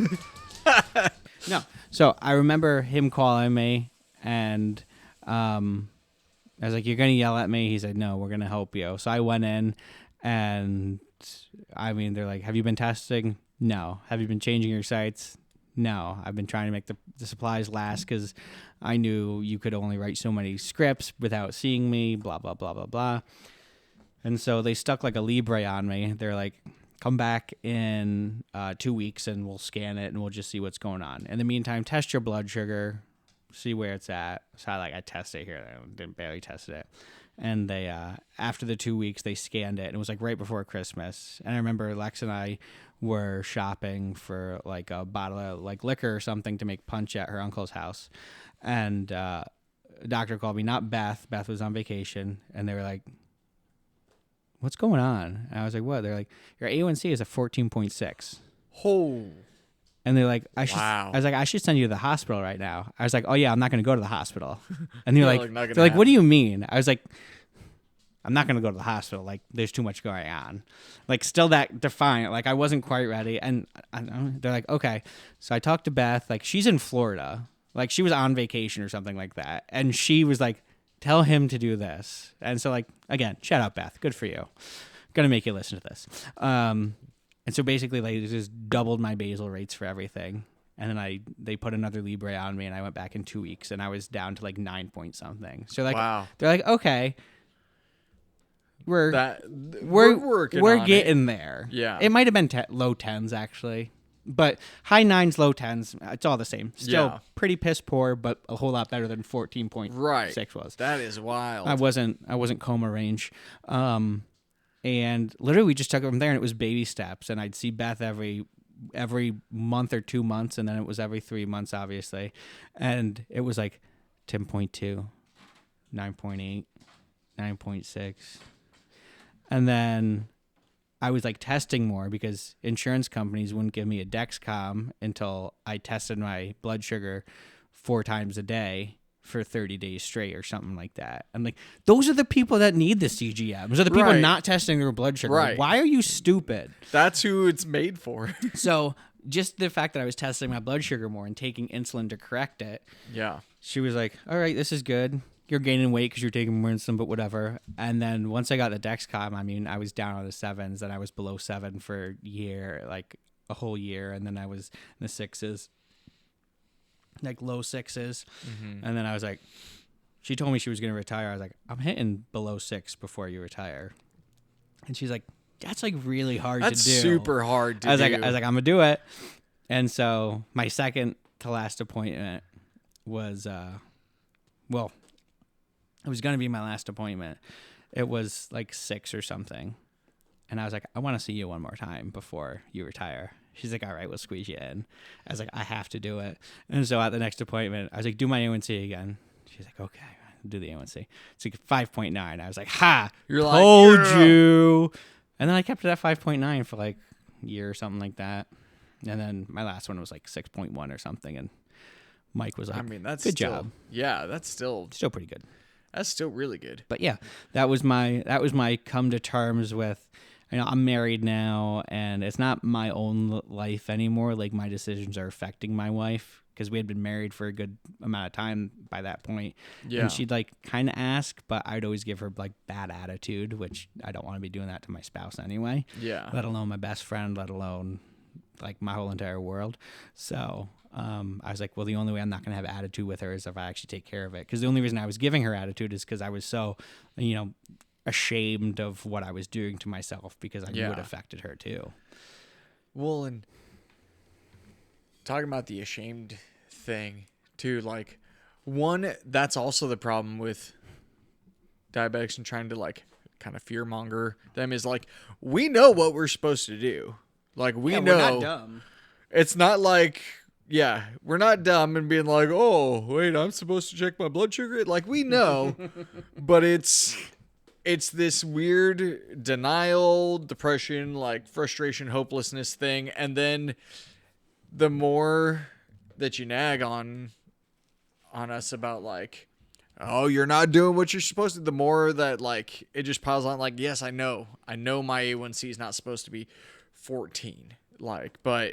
No. So I remember him calling me, and I was like, you're going to yell at me? He said, no, we're going to help you. So I went in, and I mean, they're like, have you been testing? No. Have you been changing your sites? No. I've been trying to make the supplies last because I knew you could only write so many scripts without seeing me, blah, blah, blah, blah, blah. And so they stuck like a Libre on me. They're like, come back in 2 weeks and we'll scan it and we'll just see what's going on. In the meantime, test your blood sugar, see where it's at. So I tested it here. I didn't barely tested it. And they, after the 2 weeks, they scanned it. And it was like right before Christmas. And I remember Lex and I were shopping for like a bottle of like liquor or something to make punch at her uncle's house. And the doctor called me, not Beth. Beth was on vacation. And they were like, what's going on? And I was like, what? They're like, your A1C is a 14.6. Oh. And they're like, I was like, I should send you to the hospital right now. I was like, oh yeah, I'm not going to go to the hospital. And they're like, what do you mean? I was like, I'm not going to go to the hospital. Like, there's too much going on. Like, still that defiant. Like, I wasn't quite ready. And they're like, okay. So I talked to Beth. Like, she's in Florida. Like, she was on vacation or something like that. And she was like, tell him to do this. And so, like, again, shout out, Beth. Good for you. Gonna make you listen to this. And so basically, like, they just doubled my basal rates for everything. And then they put another Libre on me, and I went back in 2 weeks, and I was down to like 9 point something. So like, wow. They're like, okay, we're getting there. Yeah, it might have been low 10s actually, but high 9s, low 10s. It's all the same. Still pretty piss poor, but a whole lot better than 14.6 was. That is wild. I wasn't coma range. And literally we just took it from there, and it was baby steps. And I'd see Beth every month or 2 months, and then it was every 3 months, obviously. And it was like 10.2, 9.8, 9.6. And then I was like testing more because insurance companies wouldn't give me a Dexcom until I tested my blood sugar 4 times a day for 30 days straight or something like that. And like, those are the people that need the CGMs. Are the people Right. not testing their blood sugar. Right. Why are you stupid? That's who it's made for. So just the fact that I was testing my blood sugar more and taking insulin to correct it, Yeah. she was like, all right, this is good. You're gaining weight because you're taking more insulin, but whatever. And then once I got the Dexcom, I mean, I was down on the 7s, and I was below 7 for a year, like a whole year. And then I was in the 6s, like low 6s. Mm-hmm. And then I was like, she told me she was going to retire. I was like, I'm hitting below 6 before you retire. And she's like, that's like really hard to do. That's super hard to I was do. like, I'm going to do it. And so my second to last appointment was, well, it was going to be my last appointment. It was like 6 or something. And I was like, I want to see you one more time before you retire. She's like, all right, we'll squeeze you in. I was like, I have to do it. And so at the next appointment, I was like, do my A1C again. She's like, okay, I'll do the A1C. It's like 5.9. I was like, ha, You're told like, you. And then I kept it at 5.9 for like a year or something like that. And then my last one was like 6.1 or something. And Mike was like, I mean, that's good still, job. Yeah, that's still Pretty good. That's still really good. But yeah, that was my come to terms with, you know, I'm married now, and it's not my own life anymore. Like, my decisions are affecting my wife, because we had been married for a good amount of time by that point. Yeah. And she'd like kind of ask, but I'd always give her like bad attitude, which I don't want to be doing that to my spouse anyway. Yeah. Let alone my best friend, let alone like my whole entire world. So I was like, well, the only way I'm not going to have attitude with her is if I actually take care of it. Because the only reason I was giving her attitude is because I was so, you know, ashamed of what I was doing to myself, because I knew it affected her too. Well, and talking about the ashamed thing too, like, one, that's also the problem with diabetics and trying to like kind of fear monger them, is like, we know what we're supposed to do. Like, we know. We're not dumb. It's not like, yeah, we're not dumb and being like, oh, wait, I'm supposed to check my blood sugar. Like, we know, but it's this weird denial, depression, like frustration, hopelessness thing. And then the more that you nag on us about like, oh, you're not doing what you're supposed to, the more that like it just piles on. Like, yes, I know my A1C is not supposed to be 14, like, but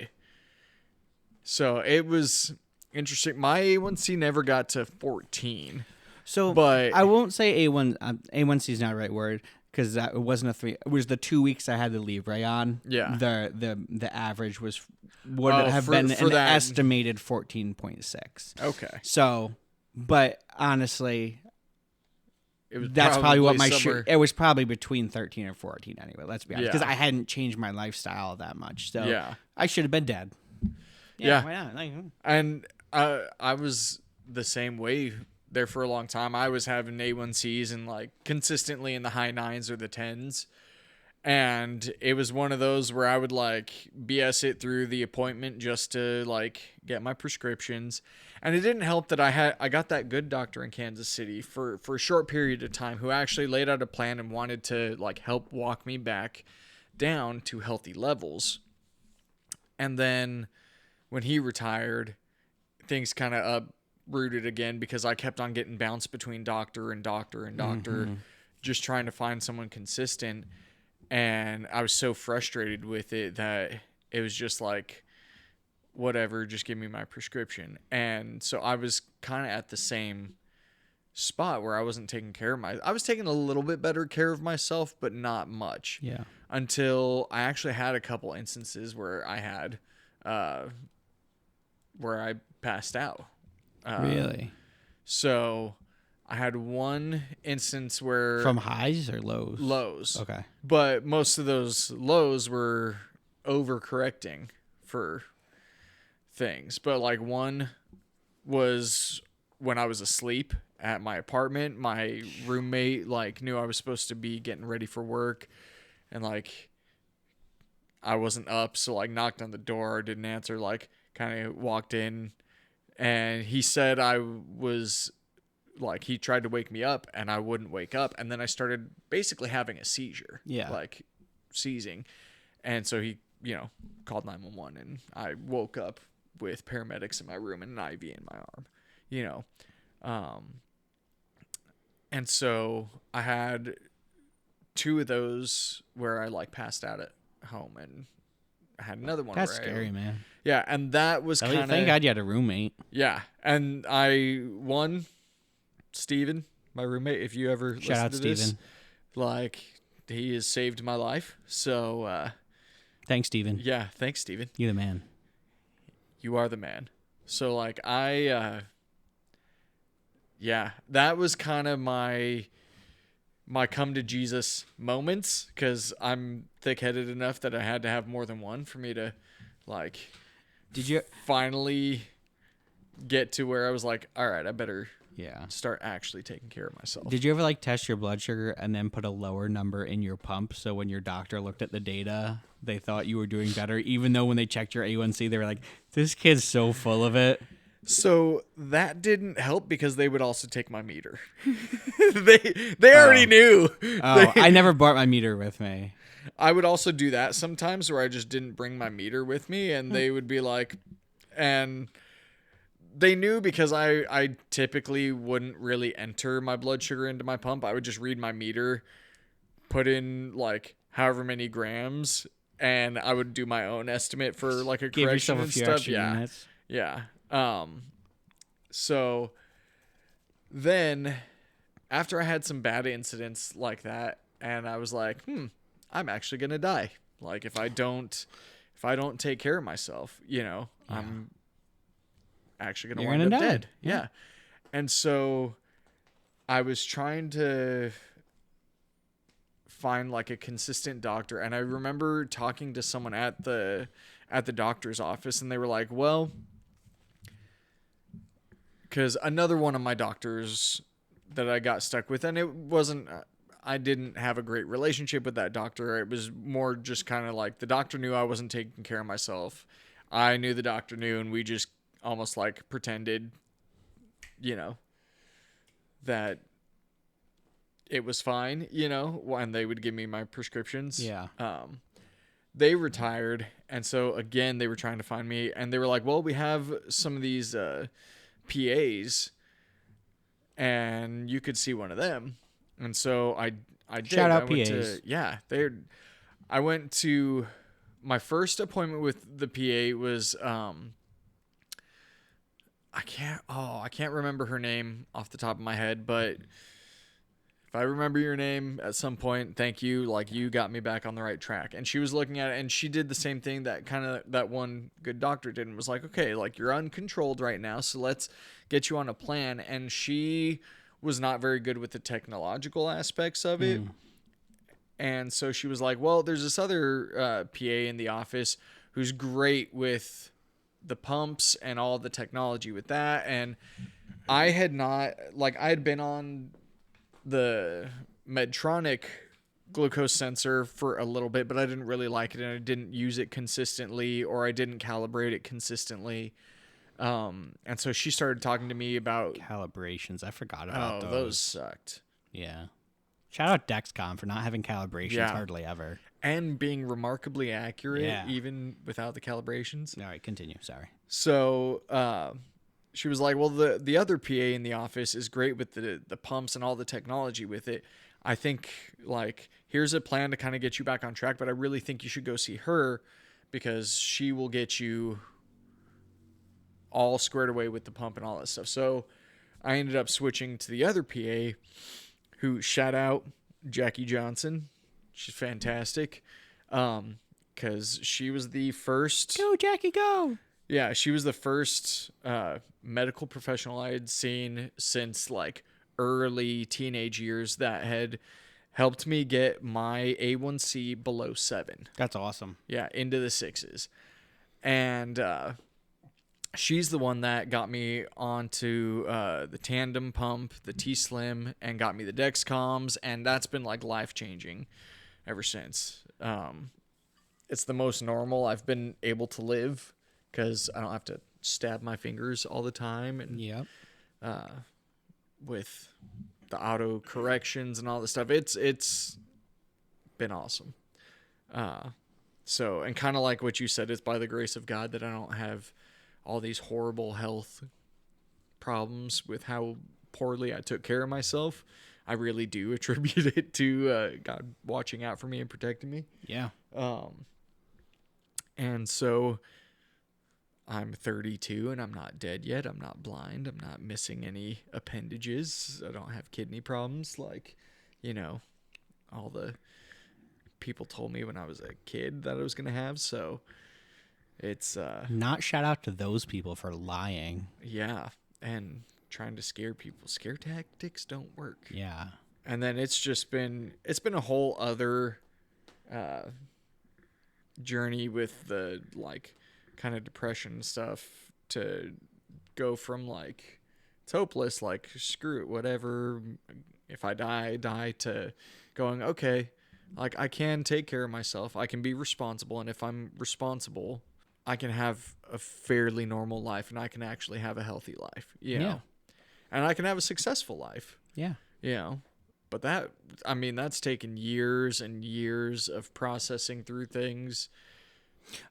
so it was interesting. My A1C never got to 14. So, but I won't say A1C is not the right word, because it wasn't a 3. It was the 2 weeks I had to leave Rayon. Yeah. The average would have been an estimated 14.6. Okay. So, but honestly, That's probably what my it was probably between 13 and 14 anyway. Let's be honest, because I hadn't changed my lifestyle that much. So yeah, I should have been dead. Yeah. Why not? Like, and I was the same way there for a long time. I was having A1Cs and like consistently in the high 9s or the 10s. And it was one of those where I would like BS it through the appointment just to like get my prescriptions. And it didn't help that I got that good doctor in Kansas City for a short period of time who actually laid out a plan and wanted to like help walk me back down to healthy levels. And then when he retired, things kind of uprooted again, because I kept on getting bounced between doctor and doctor and doctor, just trying to find someone consistent. And I was so frustrated with it that it was just like, whatever, just give me my prescription. And so I was kind of at the same spot where I wasn't taking care of I was taking a little bit better care of myself, but not much. yeah. Until I actually had a couple instances where I had, where I passed out. Really? So I had one instance where... From highs or lows? Lows. Okay. But most of those lows were overcorrecting for things. But like one was when I was asleep at my apartment. My roommate like knew I was supposed to be getting ready for work. and like I wasn't up, so like knocked on the door, didn't answer, like kind of walked in, and he said I was like, he tried to wake me up and I wouldn't wake up, and then I started basically having a seizure, Yeah. like seizing, and so he, called 911, and I woke up with paramedics in my room and an IV in my arm, you know. And so I had 2 of those where I like passed out at home, and I had another one That's where scary, man. yeah, and that was kind of, Thank God you had a roommate. yeah, and Steven, my roommate, if you ever Shout out listen to this, Steven. like, he has saved my life. So, Thanks, Steven. yeah, thanks, Steven. You're the man. You are the man. So, like, yeah, that was kind of my come to Jesus moments, because I'm thick-headed enough that I had to have more than one for me to, like, Did you finally get to where I was like, all right, I better Yeah. start actually taking care of myself. Did you ever like test your blood sugar and then put a lower number in your pump so when your doctor looked at the data, they thought you were doing better, even though when they checked your A1C, they were like, this kid's so full of it. So that didn't help because they would also take my meter. they already knew. Oh, I never brought my meter with me. I would also do that sometimes where I just didn't bring my meter with me, and they would be like, and they knew because I typically wouldn't really enter my blood sugar into my pump. I would just read my meter, put in like however many grams, and I would do my own estimate for like a Give correction yourself a and few stuff. extra Yeah. units. Yeah. So then after I had some bad incidents like that, and I was like, I'm actually going to die. Like if I don't take care of myself, I'm actually going to wind up dead. Yeah. And so I was trying to find like a consistent doctor, and I remember talking to someone at the doctor's office, and they were like, well, because another one of my doctors that I got stuck with, and it wasn't, I didn't have a great relationship with that doctor. It was more just kind of like the doctor knew I wasn't taking care of myself. I knew the doctor knew, and we just almost like pretended, that it was fine, and they would give me my prescriptions. Yeah. They retired, and so again, they were trying to find me, and they were like, well, we have some of these PAs, and you could see one of them. And so I did. Shout out I went PAs. I went to my first appointment with the PA was I can't remember her name off the top of my head, but if I remember your name at some point, thank you. Like, you got me back on the right track. And she was looking at it, and she did the same thing that one good doctor did, and was like, okay, like, you're uncontrolled right now, so let's get you on a plan. And she was not very good with the technological aspects of it. And so she was like, well, there's this other PA in the office who's great with the pumps and all the technology with that. And I had been on the Medtronic glucose sensor for a little bit, but I didn't really like it, and I didn't use it consistently, or I didn't calibrate it consistently. And so she started talking to me about Calibrations. I forgot about those sucked. Yeah. Shout out Dexcom for not having calibrations hardly ever. And being remarkably accurate, Yeah. even without the calibrations. All right, continue. Sorry. So she was like, well, the other PA in the office is great with the pumps and all the technology with it. I think, like, here's a plan to kind of get you back on track, but I really think you should go see her because she will get you all squared away with the pump and all that stuff. So I ended up switching to the other PA, who, shout out Jackie Johnson. She's fantastic. Because she was the first. Go, Jackie, go. Yeah, she was the first medical professional I had seen since like early teenage years that had helped me get my A1C below 7. That's awesome. Yeah, into the 6s. And she's the one that got me onto the Tandem pump, the T-Slim, and got me the Dexcoms, and that's been like life-changing ever since. It's the most normal I've been able to live because I don't have to stab my fingers all the time, and Yep. with the auto corrections and all this stuff, it's been awesome. So, and kind of like what you said, it's by the grace of God that I don't have all these horrible health problems with how poorly I took care of myself. I really do attribute it to God watching out for me and protecting me. Yeah. And so I'm 32 and I'm not dead yet. I'm not blind. I'm not missing any appendages. I don't have kidney problems like, all the people told me when I was a kid that I was going to have. So it's Not shout out to those people for lying. yeah, and trying to scare people. Scare tactics don't work. Yeah. And then it's been a whole other journey with the like kind of depression stuff to go from like it's hopeless, like screw it, whatever, if I die, I die, to going, okay, like I can take care of myself, I can be responsible, and if I'm responsible, I can have a fairly normal life, and I can actually have a healthy life, know, and I can have a successful life, Yeah. But that's taken years and years of processing through things.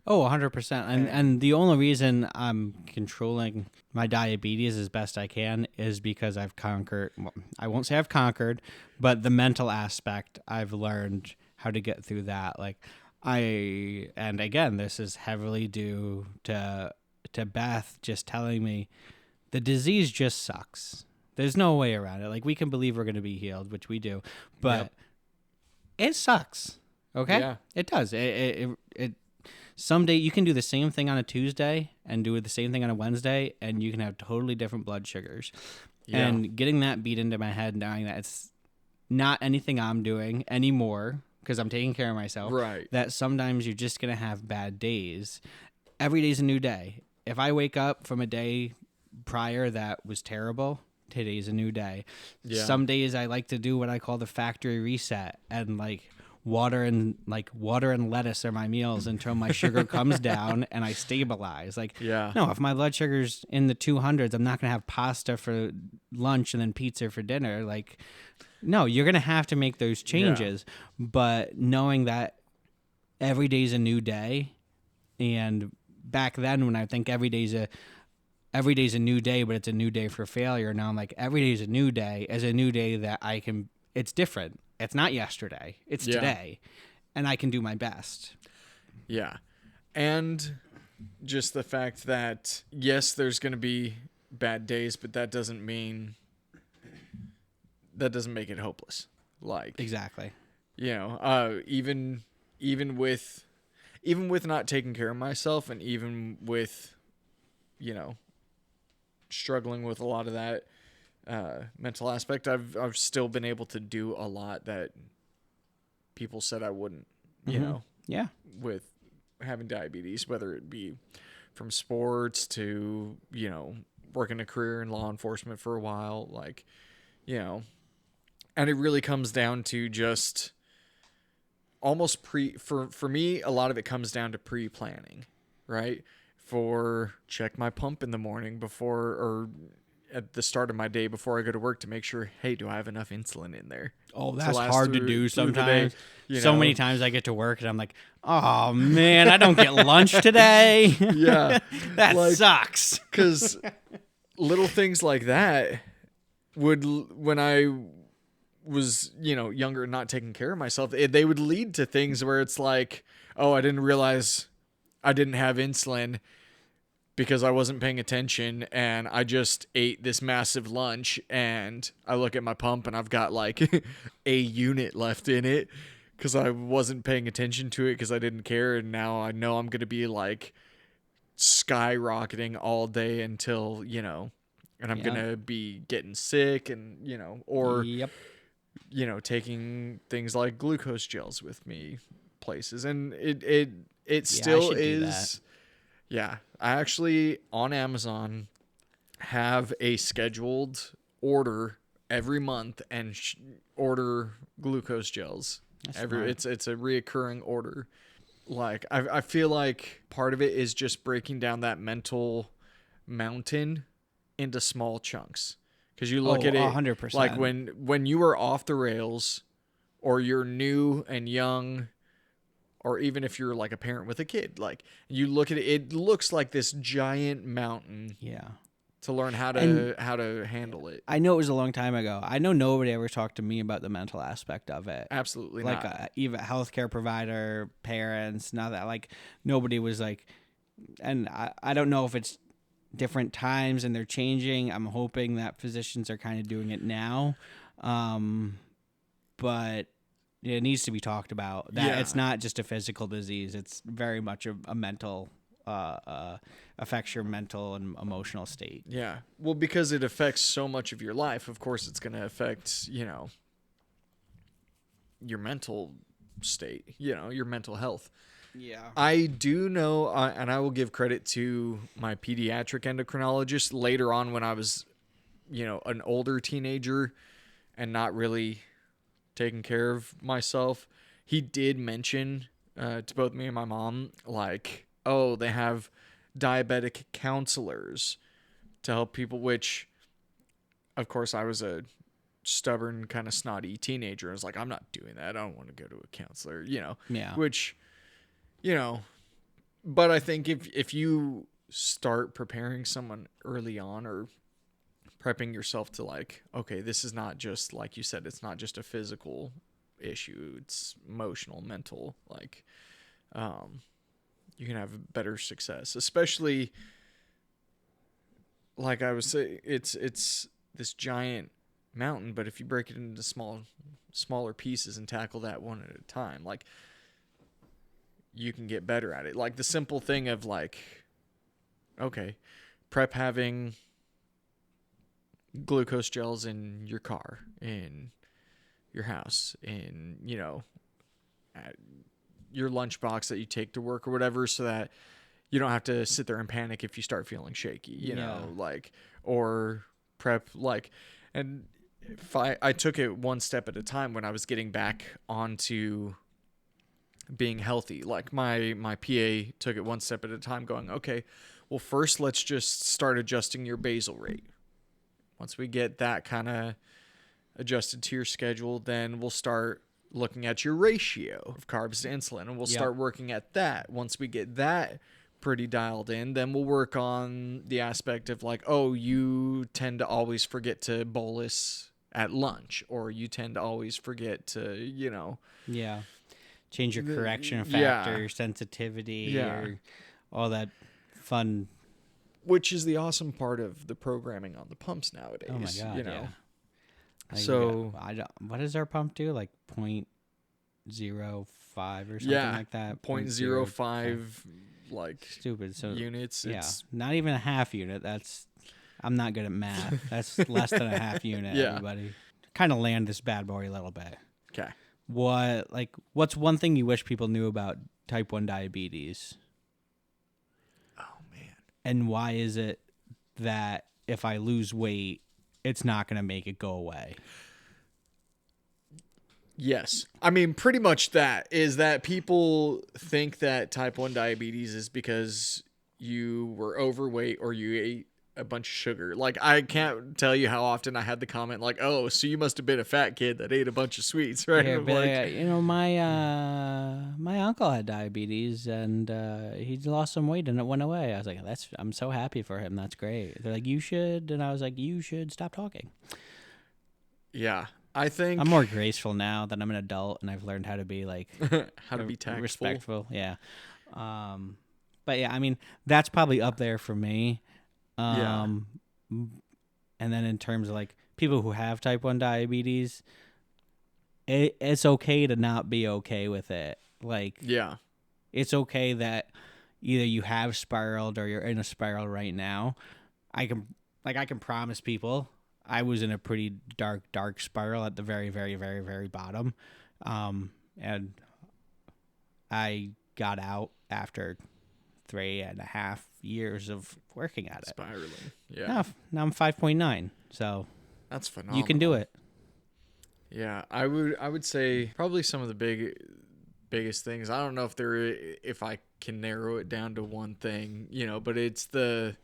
Oh, 100%. And the only reason I'm controlling my diabetes as best I can is because I've conquered, well, I won't say I've conquered, but the mental aspect, I've learned how to get through that. Like and again, this is heavily due to Beth just telling me the disease just sucks. There's no way around it. Like, we can believe we're going to be healed, which we do, but it sucks. Okay? Yeah. It does. It someday you can do the same thing on a Tuesday and do the same thing on a Wednesday, and you can have totally different blood sugars. Yeah. And getting that beat into my head, knowing that it's not anything I'm doing anymore because I'm taking care of myself. Right. That sometimes you're just going to have bad days. Every day's a new day. If I wake up from a day prior that was terrible, today's a new day. Yeah. Some days I like to do what I call the factory reset, and like water and lettuce are my meals until my sugar comes down and I stabilize. Like, no, if my blood sugar's in the 200s, I'm not going to have pasta for lunch and then pizza for dinner. Like, no, you're going to have to make those changes. Yeah. But knowing that every day's a new day, and back then when I think every day's a new day, but it's a new day for failure. Now I'm like, every day's a new day as a new day that it's different. It's not yesterday. It's today. And I can do my best. Yeah. And just the fact that, yes, there's going to be bad days, but that doesn't make it hopeless. Like, exactly. Even with not taking care of myself, and even with, struggling with a lot of that mental aspect, I've still been able to do a lot that people said I wouldn't, with having diabetes, whether it be from sports to, working a career in law enforcement for a while, like, and it really comes down to just almost for me, a lot of it comes down to pre-planning, right? Check my pump in the morning before, or at the start of my day before I go to work, to make sure, hey, do I have enough insulin in there? Oh, that's hard to do sometimes. So many times I get to work and I'm like, oh man, I don't get lunch today. Yeah. That sucks. Because little things like that when I was, younger and not taking care of myself, they would lead to things where it's like, oh, I didn't realize I didn't have insulin because I wasn't paying attention, and I just ate this massive lunch, and I look at my pump and I've got like a unit left in it because I wasn't paying attention to it because I didn't care, and now I know I'm going to be like skyrocketing all day until, and I'm going to be getting sick, and, or, taking things like glucose gels with me places, and it still is. Yeah, I actually, on Amazon, have a scheduled order every month and order glucose gels It's a reoccurring order. Like I feel like part of it is just breaking down that mental mountain into small chunks. Because you look at it 100%. like when you are off the rails, or you're new and young, or even if you're like a parent with a kid, like you look at it, it looks like this giant mountain. Yeah. To learn how to handle it. I know it was a long time ago. I know nobody ever talked to me about the mental aspect of it. Absolutely like not. Even healthcare provider, parents, now that like nobody was like, and I don't know if it's different times and they're changing. I'm hoping that physicians are kind of doing it now. But it needs to be talked about. That It's not just a physical disease. It's very much a mental affects your mental and emotional state. Yeah. Well, because it affects so much of your life, of course it's going to affect, your mental state, your mental health. Yeah. I do know, and I will give credit to my pediatric endocrinologist later on when I was, an older teenager and not really taking care of myself. He did mention to both me and my mom, like, oh, they have diabetic counselors to help people, which, of course, I was a stubborn, kind of snotty teenager. I was like, I'm not doing that. I don't want to go to a counselor, Yeah. Which, but I think if you start preparing someone early on, or prepping yourself to like, okay, this is not just, like you said, it's not just a physical issue, it's emotional, mental, like, you can have better success, especially like I was saying, it's this giant mountain, but if you break it into smaller pieces and tackle that one at a time, like, you can get better at it. Like the simple thing of like, okay, prep having glucose gels in your car, in your house, in, at your lunchbox that you take to work or whatever, so that you don't have to sit there and panic if you start feeling shaky, like, or prep, like, and if I took it one step at a time when I was getting back onto being healthy. Like my PA took it one step at a time, going, okay, well, first let's just start adjusting your basal rate. Once we get that kind of adjusted to your schedule, then we'll start looking at your ratio of carbs to insulin, and we'll start working at that. Once we get that pretty dialed in, then we'll work on the aspect of like, oh, you tend to always forget to bolus at lunch, or you tend to always forget to, change your correction factor, your sensitivity, or all that fun. Which is the awesome part of the programming on the pumps nowadays. Oh my god, yeah. Like, So what does our pump do? Like 0.05 or something like that. 0.05 like stupid. So units. Yeah, It's not even a half unit. I'm not good at math. That's less than a half unit. Yeah. Everybody, kind of land this bad boy a little bit. okay. What's one thing you wish people knew about type 1 diabetes? Oh man. And why is it that if I lose weight, it's not going to make it go away? Yes. I mean, pretty much that is that people think that type 1 diabetes is because you were overweight or you ate a bunch of sugar. Like, I can't tell you how often I had the comment like, oh, so you must have been a fat kid that ate a bunch of sweets, right? Yeah, Like, my uncle had diabetes and he lost some weight and it went away. I was like, I'm so happy for him. That's great. They're like, you should, and I was like, you should stop talking. yeah. I think I'm more graceful now that I'm an adult and I've learned how to be like how to be tactful. respectful. Yeah. But yeah, I mean, that's probably up there for me. And then in terms of like people who have type 1 diabetes, it's okay to not be okay with it. Like, yeah. it's okay that either you have spiraled or you're in a spiral right now. I can promise people I was in a pretty dark spiral at the very, very, very, very bottom. And I got out after 3.5 years of working at it. Spiraling. Yeah. Now I'm 5.9. So that's phenomenal. you can do it. Yeah, I would say probably some of the biggest things. I don't know if I can narrow it down to one thing, but it's the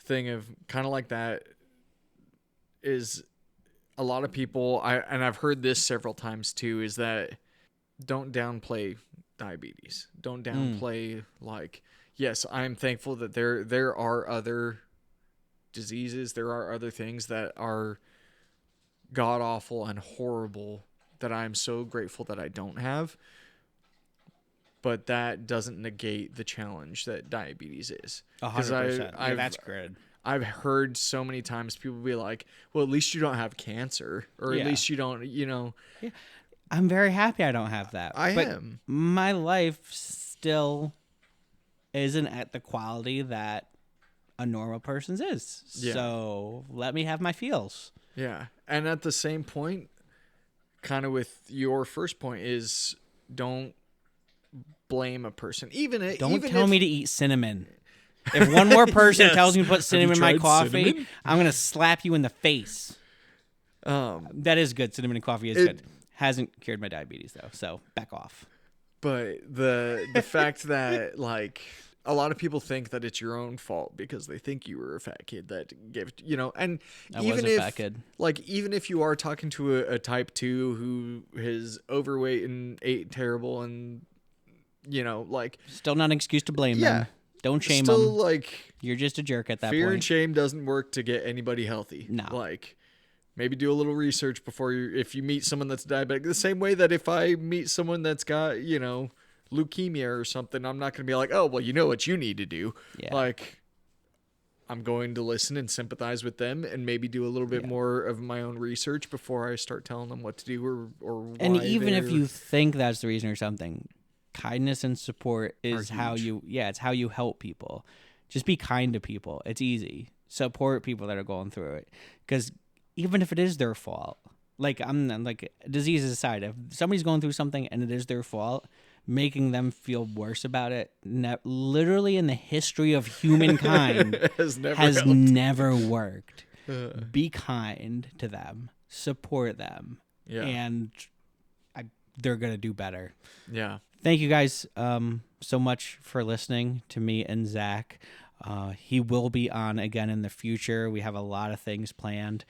thing of kind of like that is a lot of people and I've heard this several times too, is that don't downplay diabetes. Don't downplay like, yes, I'm thankful that there are other diseases, there are other things that are god awful and horrible that I'm so grateful that I don't have. But that doesn't negate the challenge that diabetes is. 100%. Yeah, that's good. I've heard so many times people be like, well, at least you don't have cancer, or at least you don't, Yeah. I'm very happy I don't have that. I but am. My life still isn't at the quality that a normal person's is. Yeah. So let me have my feels. Yeah. And at the same point, kind of with your first point, is don't blame a person. Don't tell me to eat cinnamon. If one more person tells me to put cinnamon in my coffee, cinnamon? I'm going to slap you in the face. That is good. Cinnamon and coffee is good. Hasn't cured my diabetes, though, so back off. But the fact that, like, a lot of people think that it's your own fault because they think you were a fat kid that gave, and I was a fat kid. Like, even if you are talking to a type 2 who is overweight and ate terrible and, like... Still not an excuse to blame them. Don't shame them. Still, like... You're just a jerk at that point. Fear and shame doesn't work to get anybody healthy. No. Like... Maybe do a little research before if you meet someone that's diabetic. The same way that if I meet someone that's got, leukemia or something, I'm not going to be like, oh, well, you know what you need to do. Yeah. Like, I'm going to listen and sympathize with them and maybe do a little bit more of my own research before I start telling them what to do or why. And even if you think that's the reason or something, kindness and support is how it's how you help people. Just be kind to people. It's easy. Support people that are going through it. Because even if it is their fault, like diseases aside, if somebody's going through something and it is their fault, making them feel worse about it, literally in the history of humankind, has never worked. Be kind to them, support them, and they're gonna do better. Yeah. Thank you guys so much for listening to me and Zach. He will be on again in the future. We have a lot of things planned.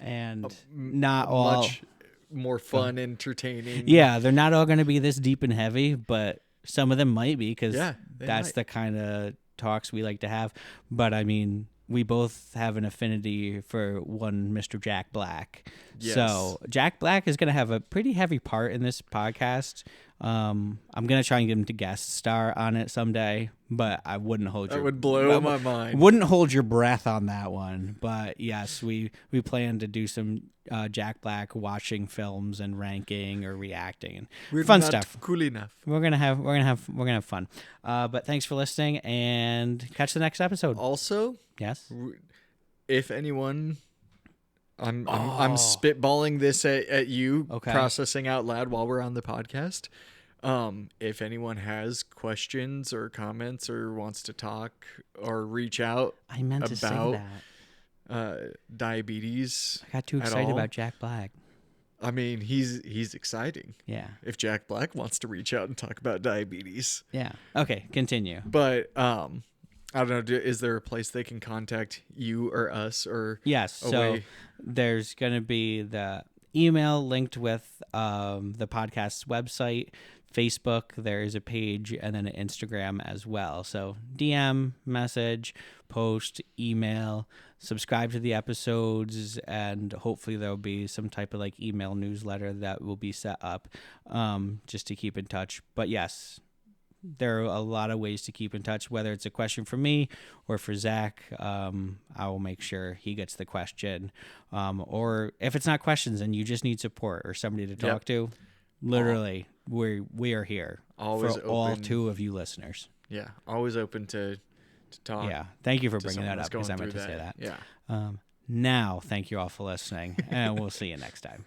And not all much more fun, entertaining. Yeah, they're not all going to be this deep and heavy, but some of them might be because that's the kind of talks we like to have. But I mean, we both have an affinity for one Mr. Jack Black. Yes. So Jack Black is going to have a pretty heavy part in this podcast. I'm going to try and get him to guest star on it someday, but I wouldn't hold That would blow my mind. Wouldn't hold your breath on that one. But yes, we plan to do some Jack Black watching films and ranking or reacting and We're fun not stuff. Cool enough. We're gonna have fun. But thanks for listening and catch the next episode. Also, yes, if anyone. I'm spitballing this at you, processing out loud while we're on the podcast. If anyone has questions or comments or wants to talk or reach out, I meant to say that diabetes. I got too excited about Jack Black. I mean, he's exciting. Yeah. If Jack Black wants to reach out and talk about diabetes. Yeah. Okay. Continue. But I don't know. Is there a place they can contact you or us or? Yes. So there's going to be the email linked with the podcast's website, Facebook. There is a page and then an Instagram as well. So DM, message, post, email, subscribe to the episodes, and hopefully there'll be some type of like email newsletter that will be set up just to keep in touch. But yes. There are a lot of ways to keep in touch, whether it's a question for me or for Zach. I will make sure he gets the question. Or if it's not questions and you just need support or somebody to talk to, literally, we are here always for open, all 2 of you listeners. Yeah, always open to talk. Yeah, thank you for bringing that up because I meant to say that. Yeah. Now, thank you all for listening, and we'll see you next time.